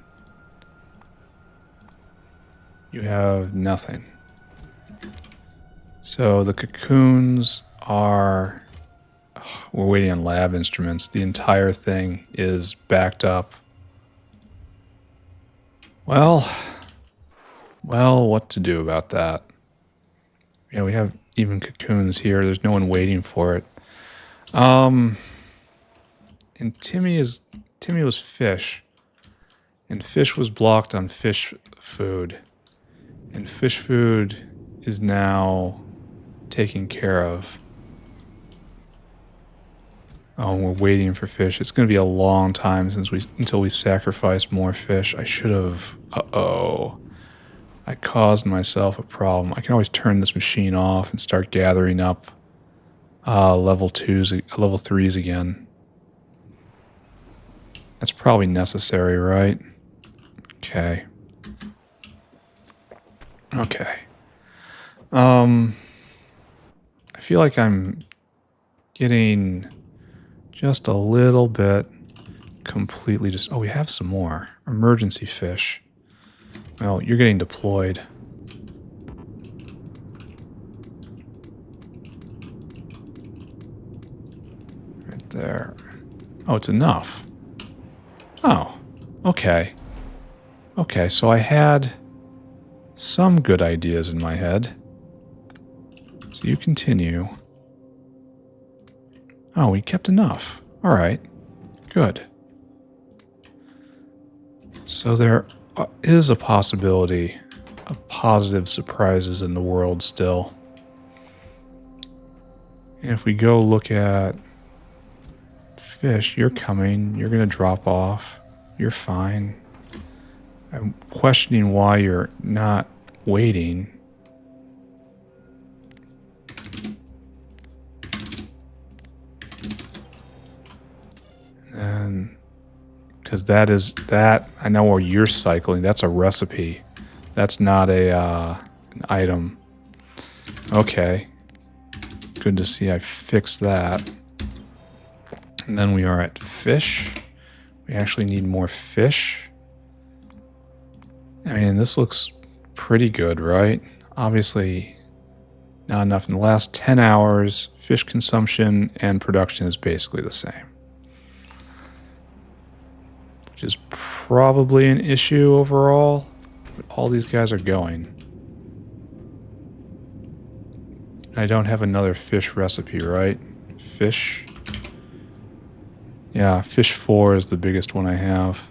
You have nothing. So the cocoons are... we're waiting on lab instruments. The entire thing is backed up. Well, what to do about that? Yeah, we have even cocoons here. There's no one waiting for it. And Timmy was fish. And fish was blocked on fish food. And fish food is now taken care of. Oh, we're waiting for fish. It's going to be a long time until we sacrifice more fish. I should have... Uh-oh. I caused myself a problem. I can always turn this machine off and start gathering up level 3s again. That's probably necessary, right? Okay. Okay. I feel like I'm getting just a little bit completely just... Oh, we have some more. Emergency fish. Well, you're getting deployed. Right there. Oh, it's enough. Oh, okay. Okay, so I had some good ideas in my head. So you continue. Oh, we kept enough. All right. Good. So there is a possibility of positive surprises in the world still. And if we go look at fish, you're coming. You're going to drop off. You're fine. I'm questioning why you're not waiting. And because that I know where you're cycling. That's a recipe. That's not an item. Okay. Good to see I fixed that. And then we are at fish. We actually need more fish. I mean, this looks pretty good, right? Obviously, not enough. In the last 10 hours, fish consumption and production is basically the same. Which is probably an issue overall. But all these guys are going. I don't have another fish recipe, right? Fish. Yeah, fish 4 is the biggest one I have.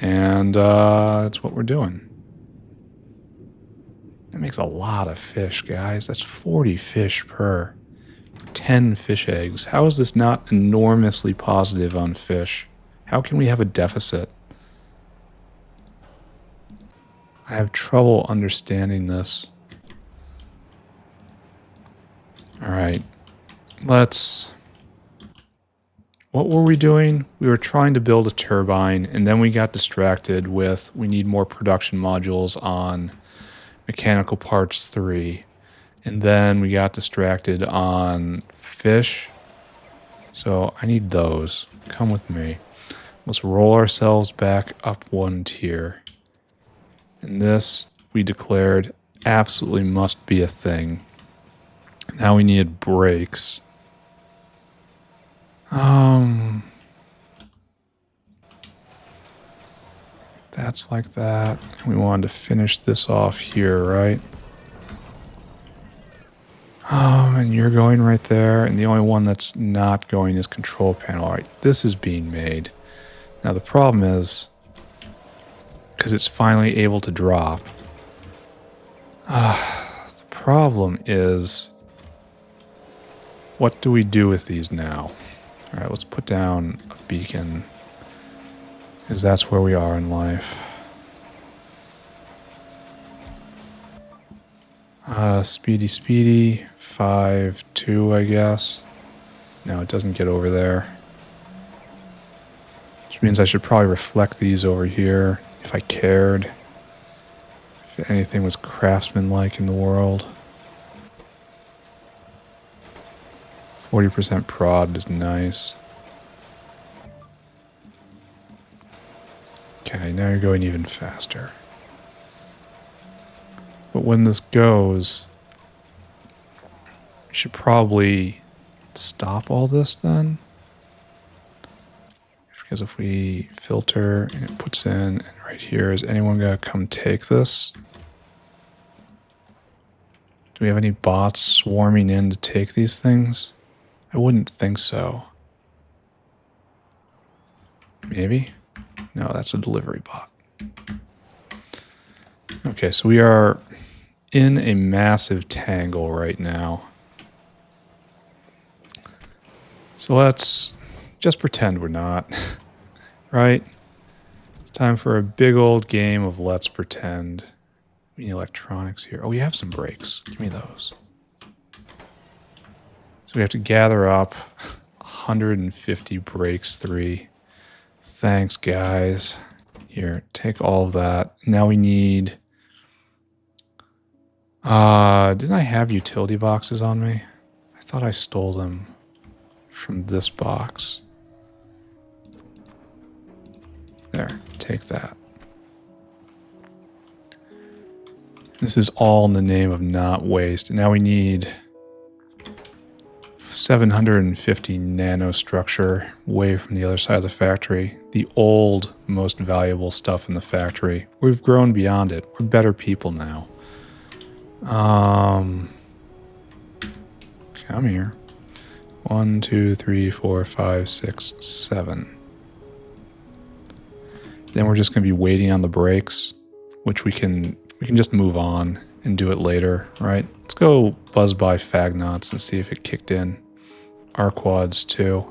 And that's what we're doing. That makes a lot of fish, guys. That's 40 fish per 10 fish eggs. How is this not enormously positive on fish? How can we have a deficit? I have trouble understanding this. All right, let's... What were we doing? We were trying to build a turbine, and then we got distracted with we need more production modules on mechanical parts 3. And then we got distracted on fish. So I need those. Come with me. Let's roll ourselves back up one tier. And this, we declared, absolutely must be a thing. Now we need brakes. That's like that. We wanted to finish this off here, right? And you're going right there, and the only one that's not going is control panel. All right, this is being made. Now the problem is, because it's finally able to drop. The problem is, what do we do with these now? All right, let's put down a beacon, because that's where we are in life. Speedy, 5-2, I guess. No, it doesn't get over there. Which means I should probably reflect these over here, if I cared. If anything was craftsman-like in the world. 40% prod is nice. Okay, now you're going even faster. But when this goes, we should probably stop all this then. Because if we filter and it puts in, and right here, is anyone going to come take this? Do we have any bots swarming in to take these things? I wouldn't think so. Maybe? No, that's a delivery bot. Okay, so we are in a massive tangle right now. So let's just pretend we're not, right? It's time for a big old game of let's pretend. We need electronics here. Oh, we have some brakes. Give me those. So we have to gather up 150 brakes 3. Thanks, guys. Here, take all of that. Now we need... didn't I have utility boxes on me? I thought I stole them from this box. There, take that. This is all in the name of not waste. Now we need 750 nanostructure way from the other side of the factory. The old, most valuable stuff in the factory. We've grown beyond it. We're better people now. Come here. 1, 2, 3, 4, 5, 6, 7. Then we're just going to be waiting on the brakes, which we can just move on and do it later, right? Let's go buzz by Phagnots and see if it kicked in. Arqads too.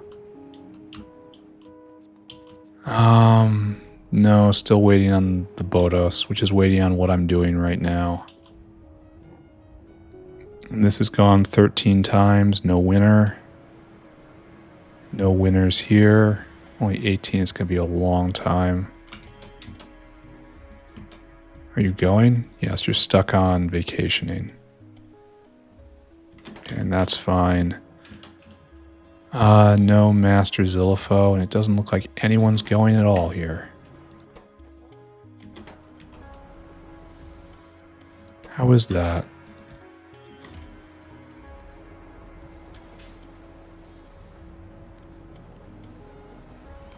No, still waiting on the Bodos, which is waiting on what I'm doing right now. And this has gone 13 times, no winner. No winners here. Only 18 is going to be a long time. Are you going? Yes, you're stuck on vacationing. Okay, and that's fine. No Master Zillifo, and it doesn't look like anyone's going at all here. How is that?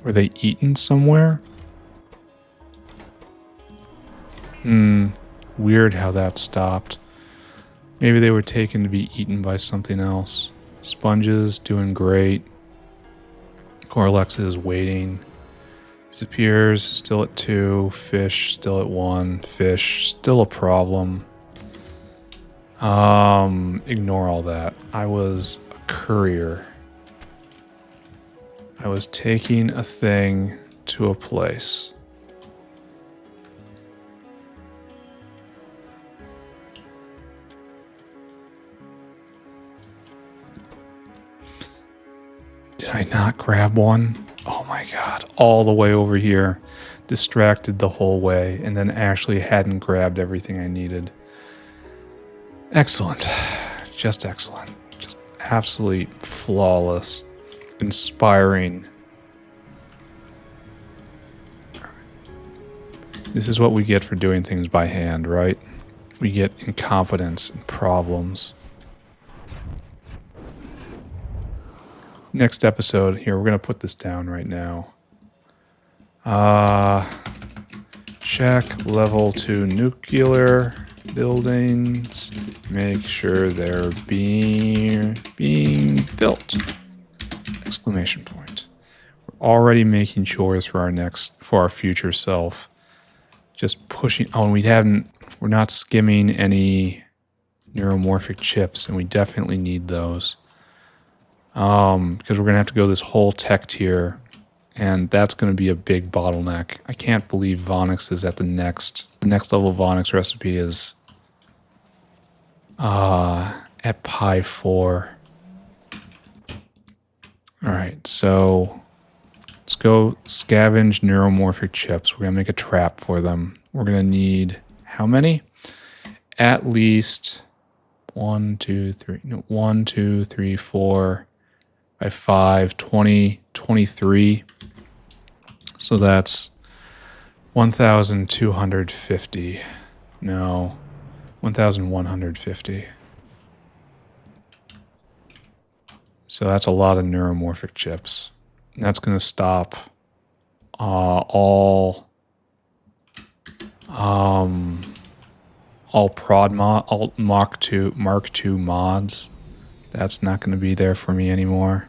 Were they eaten somewhere? Weird how that stopped. Maybe they were taken to be eaten by something else. Sponges doing great. Corlex is waiting. Disappears, still at 2. Fish, still at 1. Fish, still a problem. Ignore all that. I was a courier. I was taking a thing to a place. Did I not grab one? Oh my god. All the way over here. Distracted the whole way, and then actually hadn't grabbed everything I needed. Excellent. Just excellent. Just absolutely flawless. Inspiring. This is what we get for doing things by hand, right? We get incompetence and problems. Next episode, here, we're going to put this down right now. Check level 2 nuclear buildings. Make sure they're being built. Exclamation point. We're already making chores for our future self. Just pushing. Oh, and we're not skimming any neuromorphic chips, and we definitely need those. Because we're going to have to go this whole tech tier, and that's going to be a big bottleneck. I can't believe Vonix is at the next level Vonix recipe is at pi4. Alright, so let's go scavenge neuromorphic chips. We're going to make a trap for them. We're going to need how many? At least 1, 2, 3, 4 by 5, 20, 23. So that's 1,250. No, 1,150. So that's a lot of neuromorphic chips. And that's going to stop all Mark II mods. That's not going to be there for me anymore.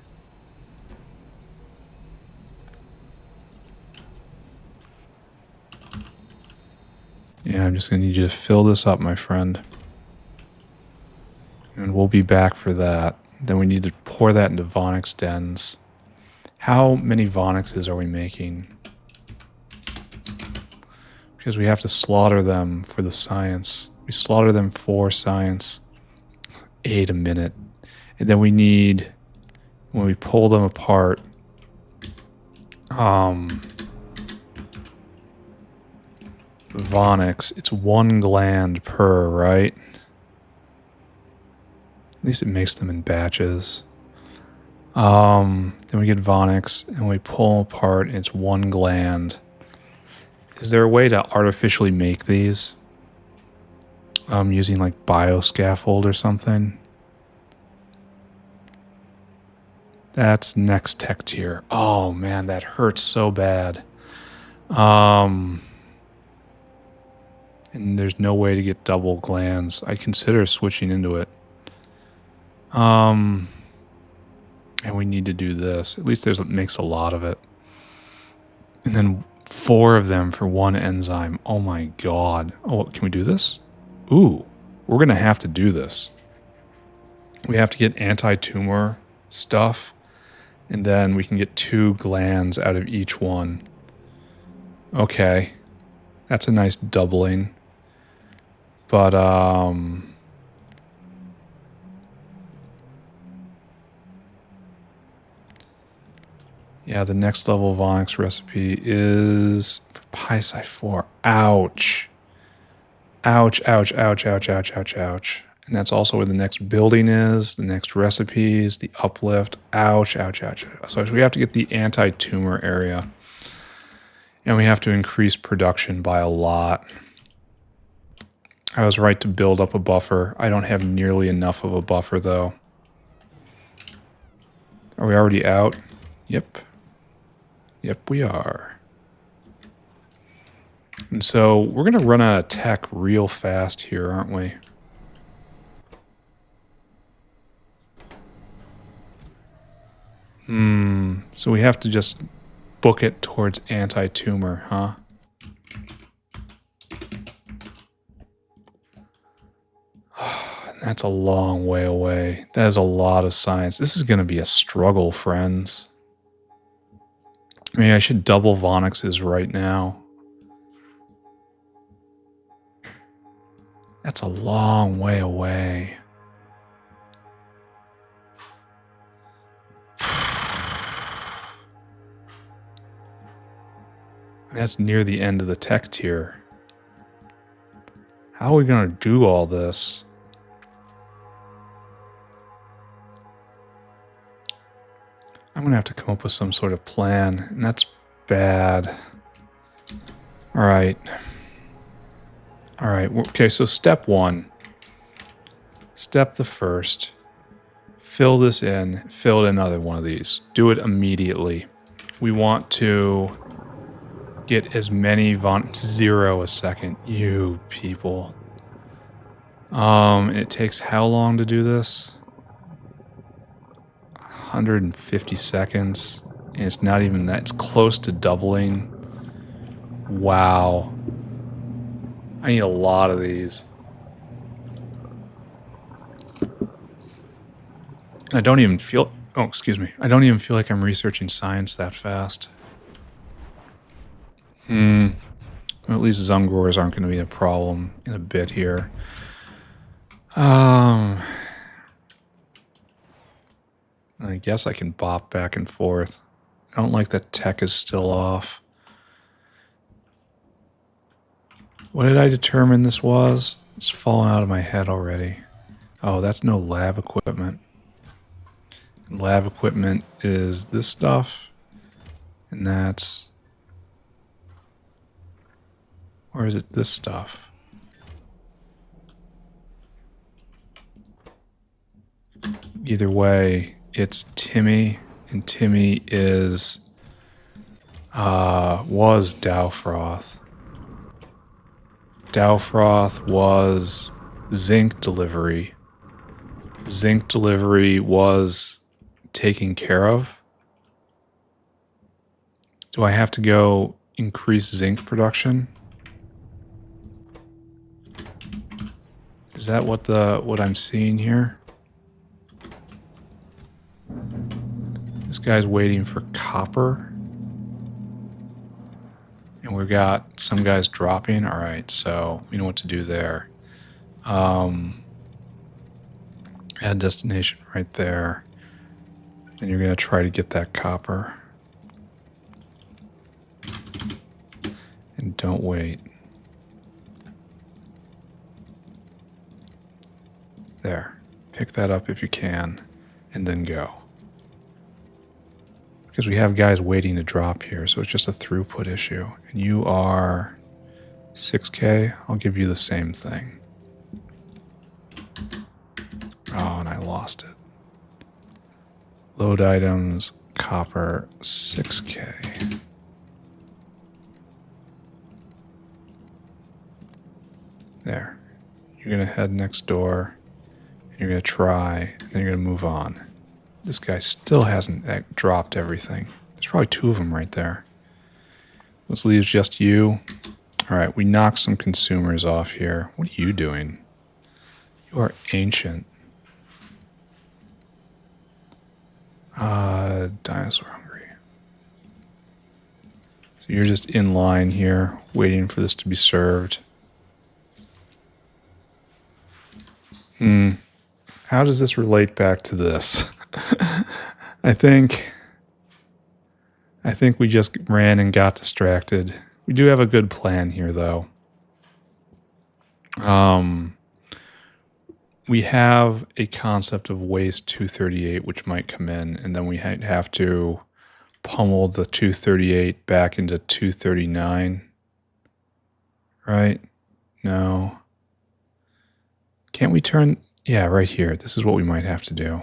Yeah, I'm just going to need you to fill this up, my friend. And we'll be back for that. Then we need to pour that into Vonix dens. How many Vonixes are we making? Because we have to slaughter them for the science. We slaughter them for science. 8 a minute. And then we need, when we pull them apart, Vonix, it's 1 gland per, right? At least it makes them in batches. Then we get Vonix, and we pull them apart, and it's 1 gland. Is there a way to artificially make these? Using like bioscaffold or something? That's next tech tier. Oh man, that hurts so bad. And there's no way to get double glands. I consider switching into it. And we need to do this. At least makes a lot of it. And then 4 of them for 1 enzyme. Oh my god. Oh, can we do this? Ooh, we're going to have to do this. We have to get anti-tumor stuff. And then we can get 2 glands out of each one. Okay. That's a nice doubling. But, yeah, the next level Vonix recipe is for Pi-Sci 4. Ouch. Ouch, ouch, ouch, ouch, ouch, ouch, ouch. And that's also where the next building is, the next recipes, the uplift. Ouch, ouch, ouch. So we have to get the anti-tumor area. And we have to increase production by a lot. I was right to build up a buffer. I don't have nearly enough of a buffer, though. Are we already out? Yep. Yep, we are. And so we're going to run out of tech real fast here, aren't we? So we have to just book it towards anti-tumor, huh? That's a long way away. That is a lot of science. This is going to be a struggle, friends. Maybe I should double Vonix's right now. That's a long way away. That's near the end of the tech tier. How are we going to do all this? I'm going to have to come up with some sort of plan, and that's bad. All right. All right. Okay, so step one. Step the first. Fill this in. Fill in another one of these. Do it immediately. We want to get as many 0 a second. You people. It takes how long to do this? 150 seconds. And it's not even that. It's close to doubling. Wow. I need a lot of these. I don't even feel... Oh, excuse me. I don't even feel like I'm researching science that fast. Well, at least Zungors aren't going to be a problem in a bit here. I guess I can bop back and forth. I don't like that tech is still off. What did I determine this was? It's fallen out of my head already. Oh, that's no lab equipment. Lab equipment is this stuff. And that's... Or is it this stuff? Either way, it's Timmy, and Timmy is... was Dowfroth. Dowfroth was zinc delivery. Zinc delivery was taken care of. Do I have to go increase zinc production? Is that what I'm seeing here? This guy's waiting for copper. And we've got some guys dropping. All right, so we know what to do there. Add destination right there. Then you're going to try to get that copper. And don't wait. There. Pick that up if you can, and then go. Because we have guys waiting to drop here, so it's just a throughput issue. And you are 6K. I'll give you the same thing. Oh, and I lost it. Load items, copper, 6K. There. You're going to head next door. You're going to try, and then you're going to move on. This guy still hasn't dropped everything. There's probably 2 of them right there. Let's leave just you. All right, we knocked some consumers off here. What are you doing? You are ancient. Dinosaur hungry. So you're just in line here, waiting for this to be served. How does this relate back to this? I think we just ran and got distracted. We do have a good plan here, though. We have a concept of waste 238, which might come in, and then we have to pummel the 238 back into 239. Right? No. Can't we turn... Yeah, right here. This is what we might have to do.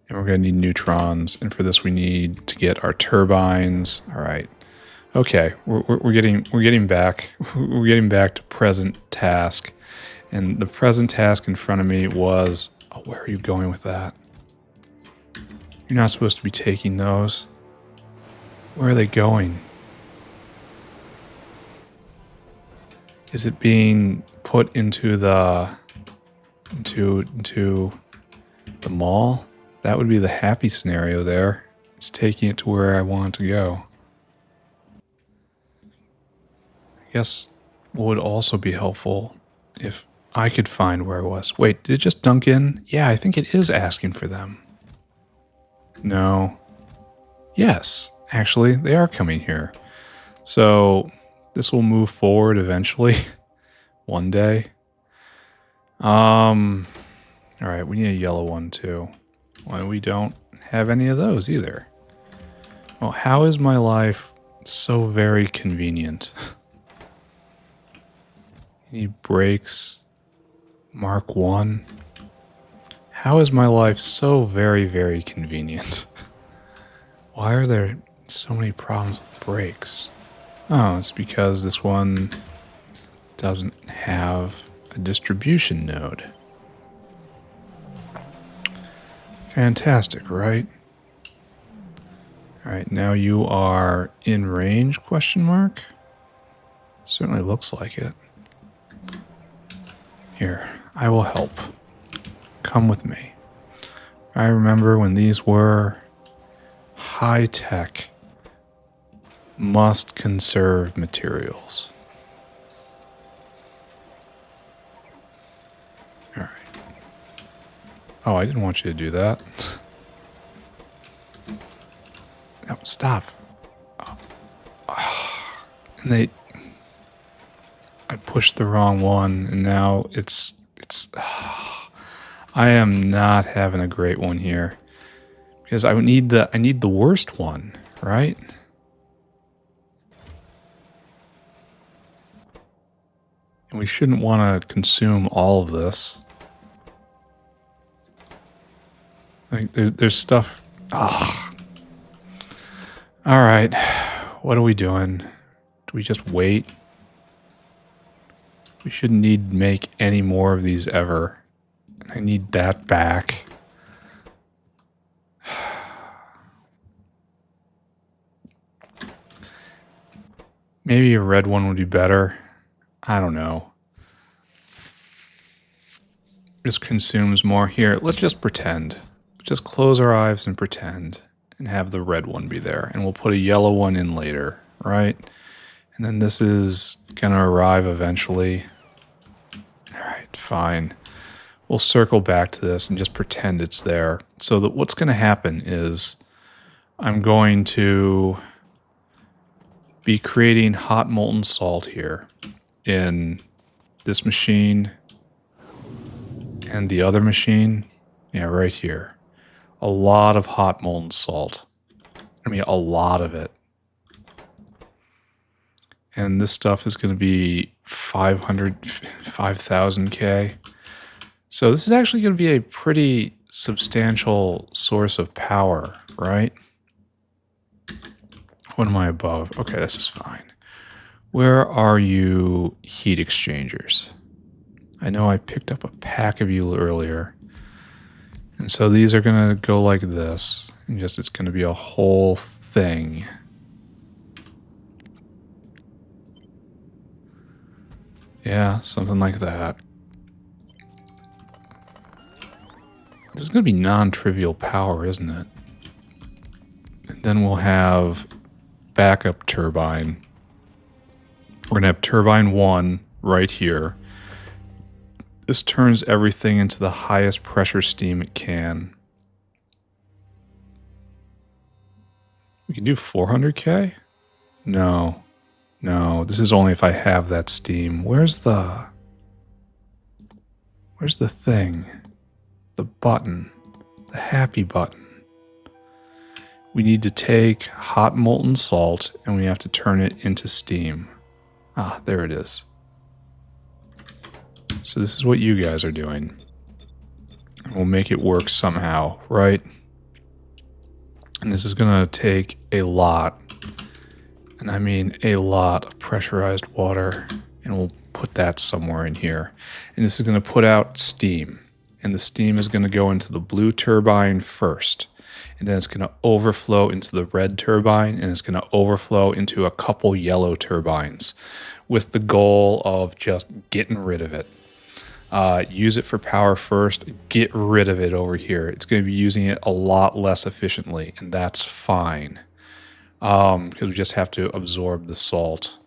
And we're going to need neutrons, and for this we need to get our turbines. All right. Okay, we're getting back. We're getting back to present task. And the present task in front of me was... Oh, where are you going with that? You're not supposed to be taking those. Where are they going? Is it being put into the into the mall? That would be the happy scenario there. It's taking it to where I want it to go. I guess what would also be helpful if I could find where I was. Wait, did it just dunk in? Yeah, I think it is asking for them. No. Yes, actually, they are coming here. So this will move forward eventually. One day. Alright, we need a yellow one too. Well, we don't have any of those either. Well, how is my life so very convenient? You need brakes. Mark 1. How is my life so very, very convenient? Why are there so many problems with brakes? Oh, it's because this one doesn't have a distribution node. Fantastic, right? Alright, now you are in range, question mark? Certainly looks like it. Here, I will help. Come with me. I remember when these were high-tech, must-conserve materials. Alright. Oh, I didn't want you to do that. No, stop. And I pushed the wrong one, and now it's I am not having a great one here. Because I need the worst one, right? And we shouldn't want to consume all of this. Like there's stuff. All right, what are we doing? Do we just wait? We shouldn't need to make any more of these ever. I need that back. Maybe a red one would be better. I don't know. This consumes more. Here, let's just pretend. Just close our eyes and pretend. And have the red one be there. And we'll put a yellow one in later, right? And then this is going to arrive eventually. Alright, fine. We'll circle back to this and just pretend it's there. So that what's going to happen is I'm going to be creating hot molten salt here in this machine and the other machine. Yeah, right here. A lot of hot molten salt. I mean, a lot of it. And this stuff is going to be 5,000K. So this is actually going to be a pretty substantial source of power, right? What am I above? Okay, this is fine. Where are you heat exchangers? I know I picked up a pack of you earlier. And so these are going to go like this. And just it's going to be a whole thing. Yeah, something like that. This is going to be non-trivial power, isn't it? And then we'll have backup turbine. We're going to have turbine 1 right here. This turns everything into the highest pressure steam it can. We can do 400K? No. No, this is only if I have that steam. Where's the thing? The button. The happy button. We need to take hot molten salt and we have to turn it into steam. Ah, there it is. So this is what you guys are doing. We'll make it work somehow, right? And this is going to take a lot, and I mean a lot of pressurized water, and we'll put that somewhere in here. And this is going to put out steam, and the steam is going to go into the blue turbine first. and then it's going to overflow into the red turbine, and it's going to overflow into a couple yellow turbines with the goal of just getting rid of it. Use it for power first, get rid of it over here. It's going to be using it a lot less efficiently, and that's fine. Because we just have to absorb the salt.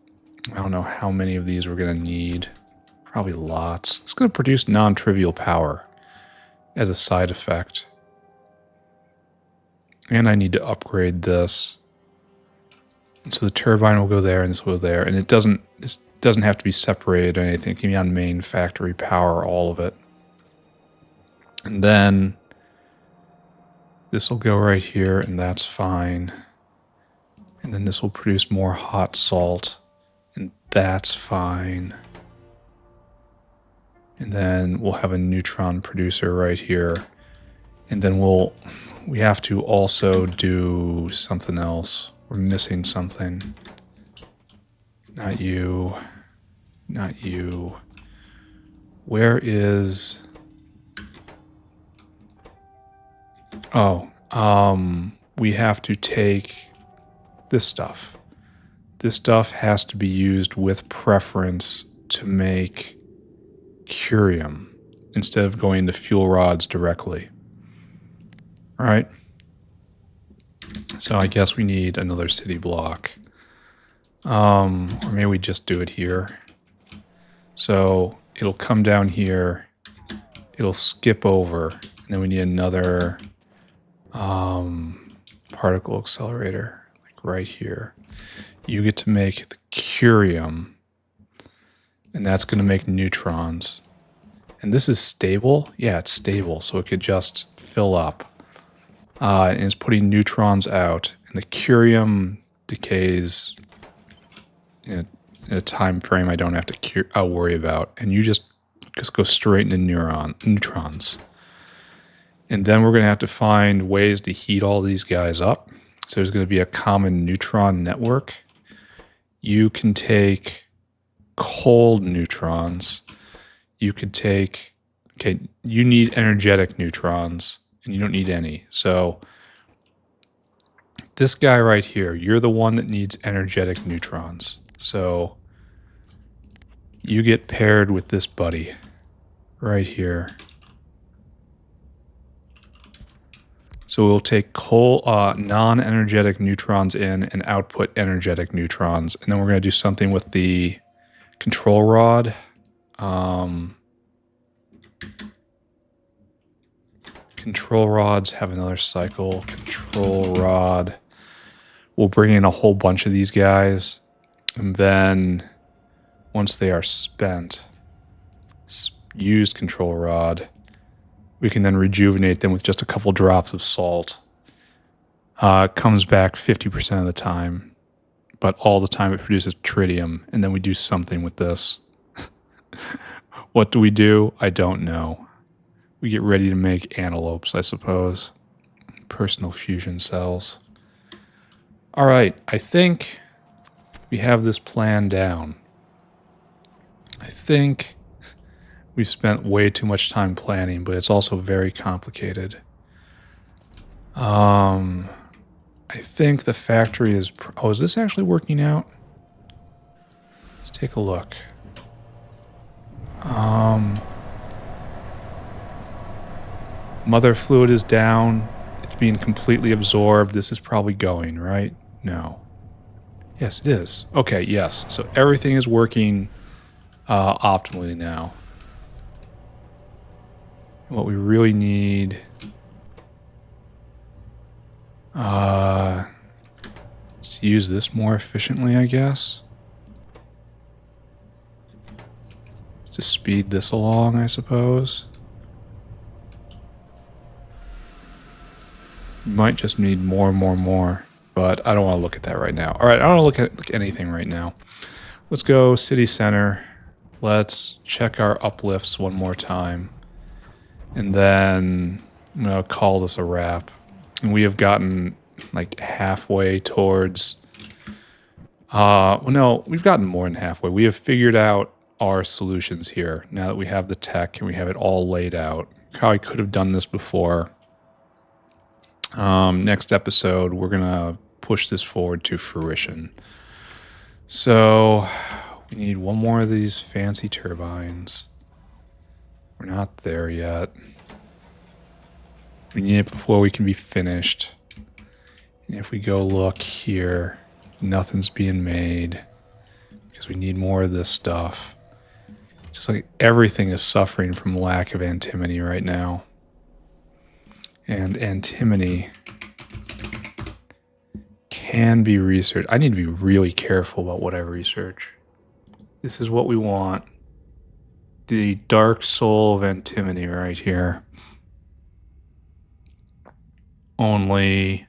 I don't know how many of these we're going to need. Probably lots. It's going to produce non-trivial power as a side effect. And I need to upgrade this. And so the turbine will go there and this will go there. And this doesn't have to be separated or anything. It can be on main factory power, all of it. And then this will go right here, and that's fine. And then this will produce more hot salt, and that's fine. And then we'll have a neutron producer right here. And then we have to also do something else. We're missing something. Not you. Not you. Where is... Oh, we have to take this stuff. This stuff has to be used with preference to make curium instead of going to fuel rods directly. All right. So I guess we need another city block. Or maybe we just do it here. So it'll come down here. It'll skip over. And then we need another particle accelerator, like right here. You get to make the curium. And that's going to make neutrons. And this is stable? Yeah, it's stable. So it could just fill up. And it's putting neutrons out. And the curium decays in a time frame I don't have to worry about. And you just go straight into neutrons. And then we're going to have to find ways to heat all these guys up. So there's going to be a common neutron network. You can take cold neutrons. You could take... Okay, you need energetic neutrons, and you don't need any. So this guy right here, you're the one that needs energetic neutrons. So you get paired with this buddy right here. So we'll take non-energetic neutrons in and output energetic neutrons. And then we're going to do something with the control rod. Control rods have another cycle. Control rod. We'll bring in a whole bunch of these guys. And then once they are spent, used control rod, we can then rejuvenate them with just a couple drops of salt. It comes back 50% of the time. But all the time it produces tritium. And then we do something with this. What do we do? I don't know. We get ready to make antelopes, I suppose. Personal fusion cells. All right, I think we have this plan down. I think we've spent way too much time planning, but it's also very complicated. I think the factory is... Oh, is this actually working out? Let's take a look. Mother fluid is down. It's being completely absorbed. This is probably going, right? No. Yes, it is. Okay, yes. So everything is working optimally now. What we really need... is to use this more efficiently, I guess. To speed this along, I suppose. Might just need more, but I don't want to look at that right now. All right, I don't want to look at anything right now. Let's go city center. Let's check our uplifts one more time. And then I'm going to call this a wrap. And we have gotten like halfway towards... well, no, we've gotten more than halfway. We have figured out our solutions here. Now that we have the tech and we have it all laid out. Probably could have done this before. Next episode, we're going to push this forward to fruition. So we need one more of these fancy turbines. We're not there yet. We need it before we can be finished. And if we go look here, nothing's being made because we need more of this stuff. Just like everything is suffering from lack of antimony right now. And antimony can be researched. I need to be really careful about what I research. This is what we want. The dark soul of antimony right here. Only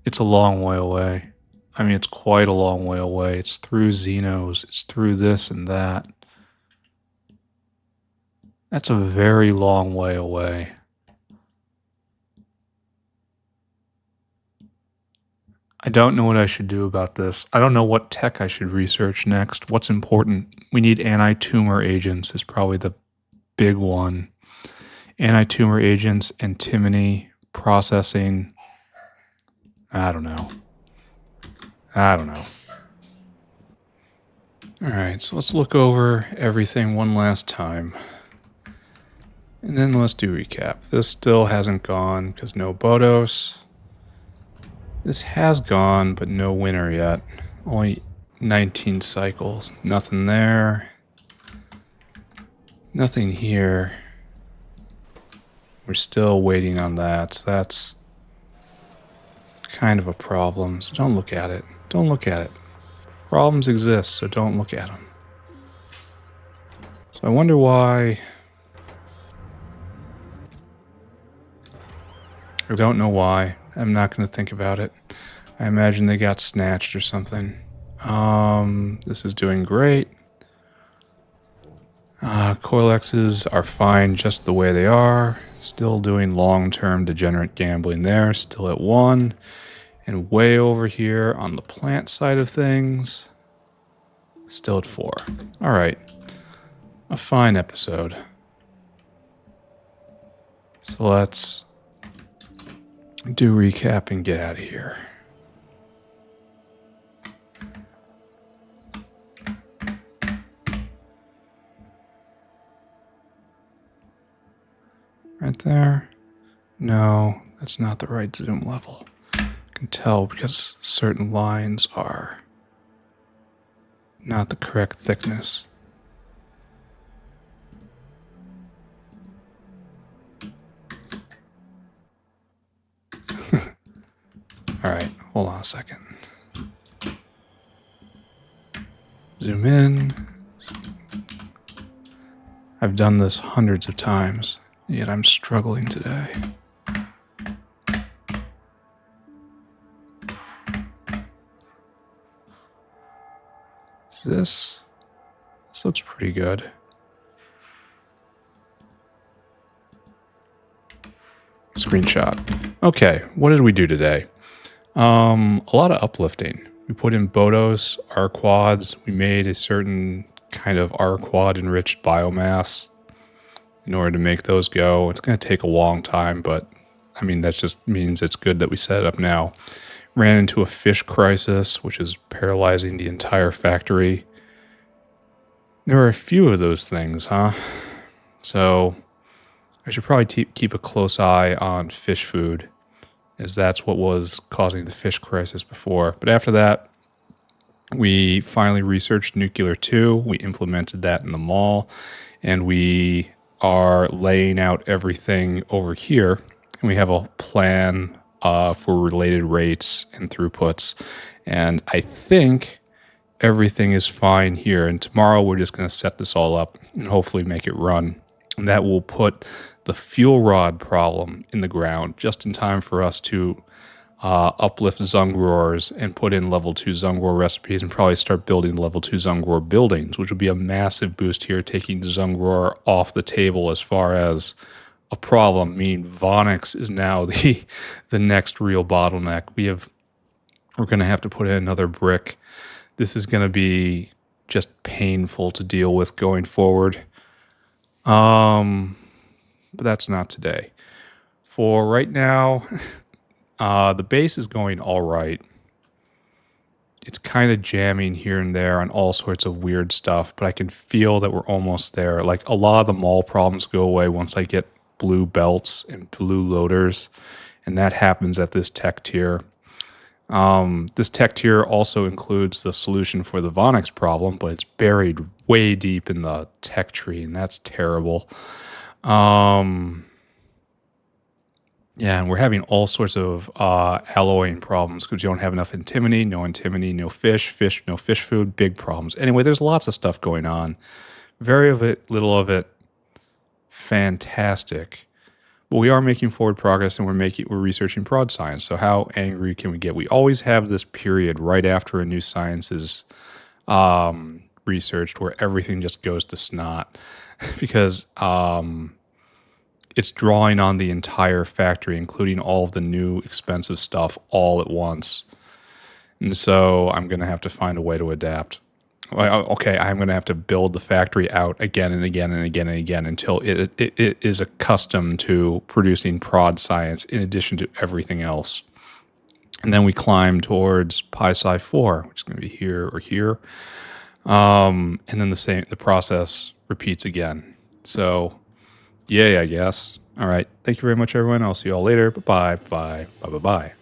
it's a long way away. I mean, it's quite a long way away. It's through Xenos. It's through this and that. That's a very long way away. I don't know what I should do about this. I don't know what tech I should research next. What's important? We need anti-tumor agents is probably the big one. Anti-tumor agents, antimony, processing. I don't know. All right, so let's look over everything one last time. And then let's do recap. This still hasn't gone because no Bodos. This has gone, but no winner yet. Only 19 cycles. Nothing there. Nothing here. We're still waiting on that. So that's kind of a problem. So don't look at it. Don't look at it. Problems exist, so don't look at them. So I wonder why. I don't know why. I'm not going to think about it. I imagine they got snatched or something. This is doing great. Coilexes are fine just the way they are. Still doing long-term degenerate gambling there. Still at 1. And way over here on the plant side of things, still at 4. All right. A fine episode. So let's do recap and get out of here. Right there. No, that's not the right zoom level. I can tell because certain lines are not the correct thickness. All right, hold on a second. Zoom in. I've done this hundreds of times, yet I'm struggling today. This looks pretty good. Screenshot. Okay, what did we do today? A lot of uplifting. We put in Bodos, Arqads. We made a certain kind of Arqad enriched biomass in order to make those go. It's going to take a long time, but I mean, that just means it's good that we set it up now. Ran into a fish crisis, which is paralyzing the entire factory. There are a few of those things, huh? So I should probably keep a close eye on fish food, as that's what was causing the fish crisis before. But after that, we finally researched Nuclear 2. We implemented that in the mall, and we are laying out everything over here. And we have a plan for related rates and throughputs. And I think everything is fine here. And tomorrow we're just going to set this all up and hopefully make it run. And that will put the fuel rod problem in the ground just in time for us to uplift Zungroars and put in level 2 Zungroar recipes and probably start building level 2 Zungroar buildings, which would be a massive boost here, taking Zungroar off the table as far as a problem. I mean, Vonix is now the next real bottleneck. We're going to have to put in another brick. This is going to be just painful to deal with going forward. But that's not today. For right now, The base is going all right. It's kind of jamming here and there on all sorts of weird stuff, but I can feel that we're almost there. Like a lot of the mall problems go away once I get blue belts and blue loaders, and that happens at this tech tier. This tech tier also includes the solution for the Vonix problem, but it's buried way deep in the tech tree, and that's terrible. Yeah, and we're having all sorts of alloying problems because you don't have enough antimony, no fish, no fish food, big problems. Anyway, there's lots of stuff going on. Very of it, little of it, fantastic. But we are making forward progress, and we're researching prod science. So how angry can we get? We always have this period right after a new science is researched where everything just goes to snot because it's drawing on the entire factory, including all of the new expensive stuff all at once. And so I'm going to have to find a way to adapt. Okay, I'm going to have to build the factory out again and again and again and again until it is accustomed to producing prod science in addition to everything else. And then we climb towards pi-sci4, which is going to be here or here. And then the process repeats again. So, yay, I guess. All right. Thank you very much, everyone. I'll see you all later. Bye-bye. Bye. Bye-bye-bye.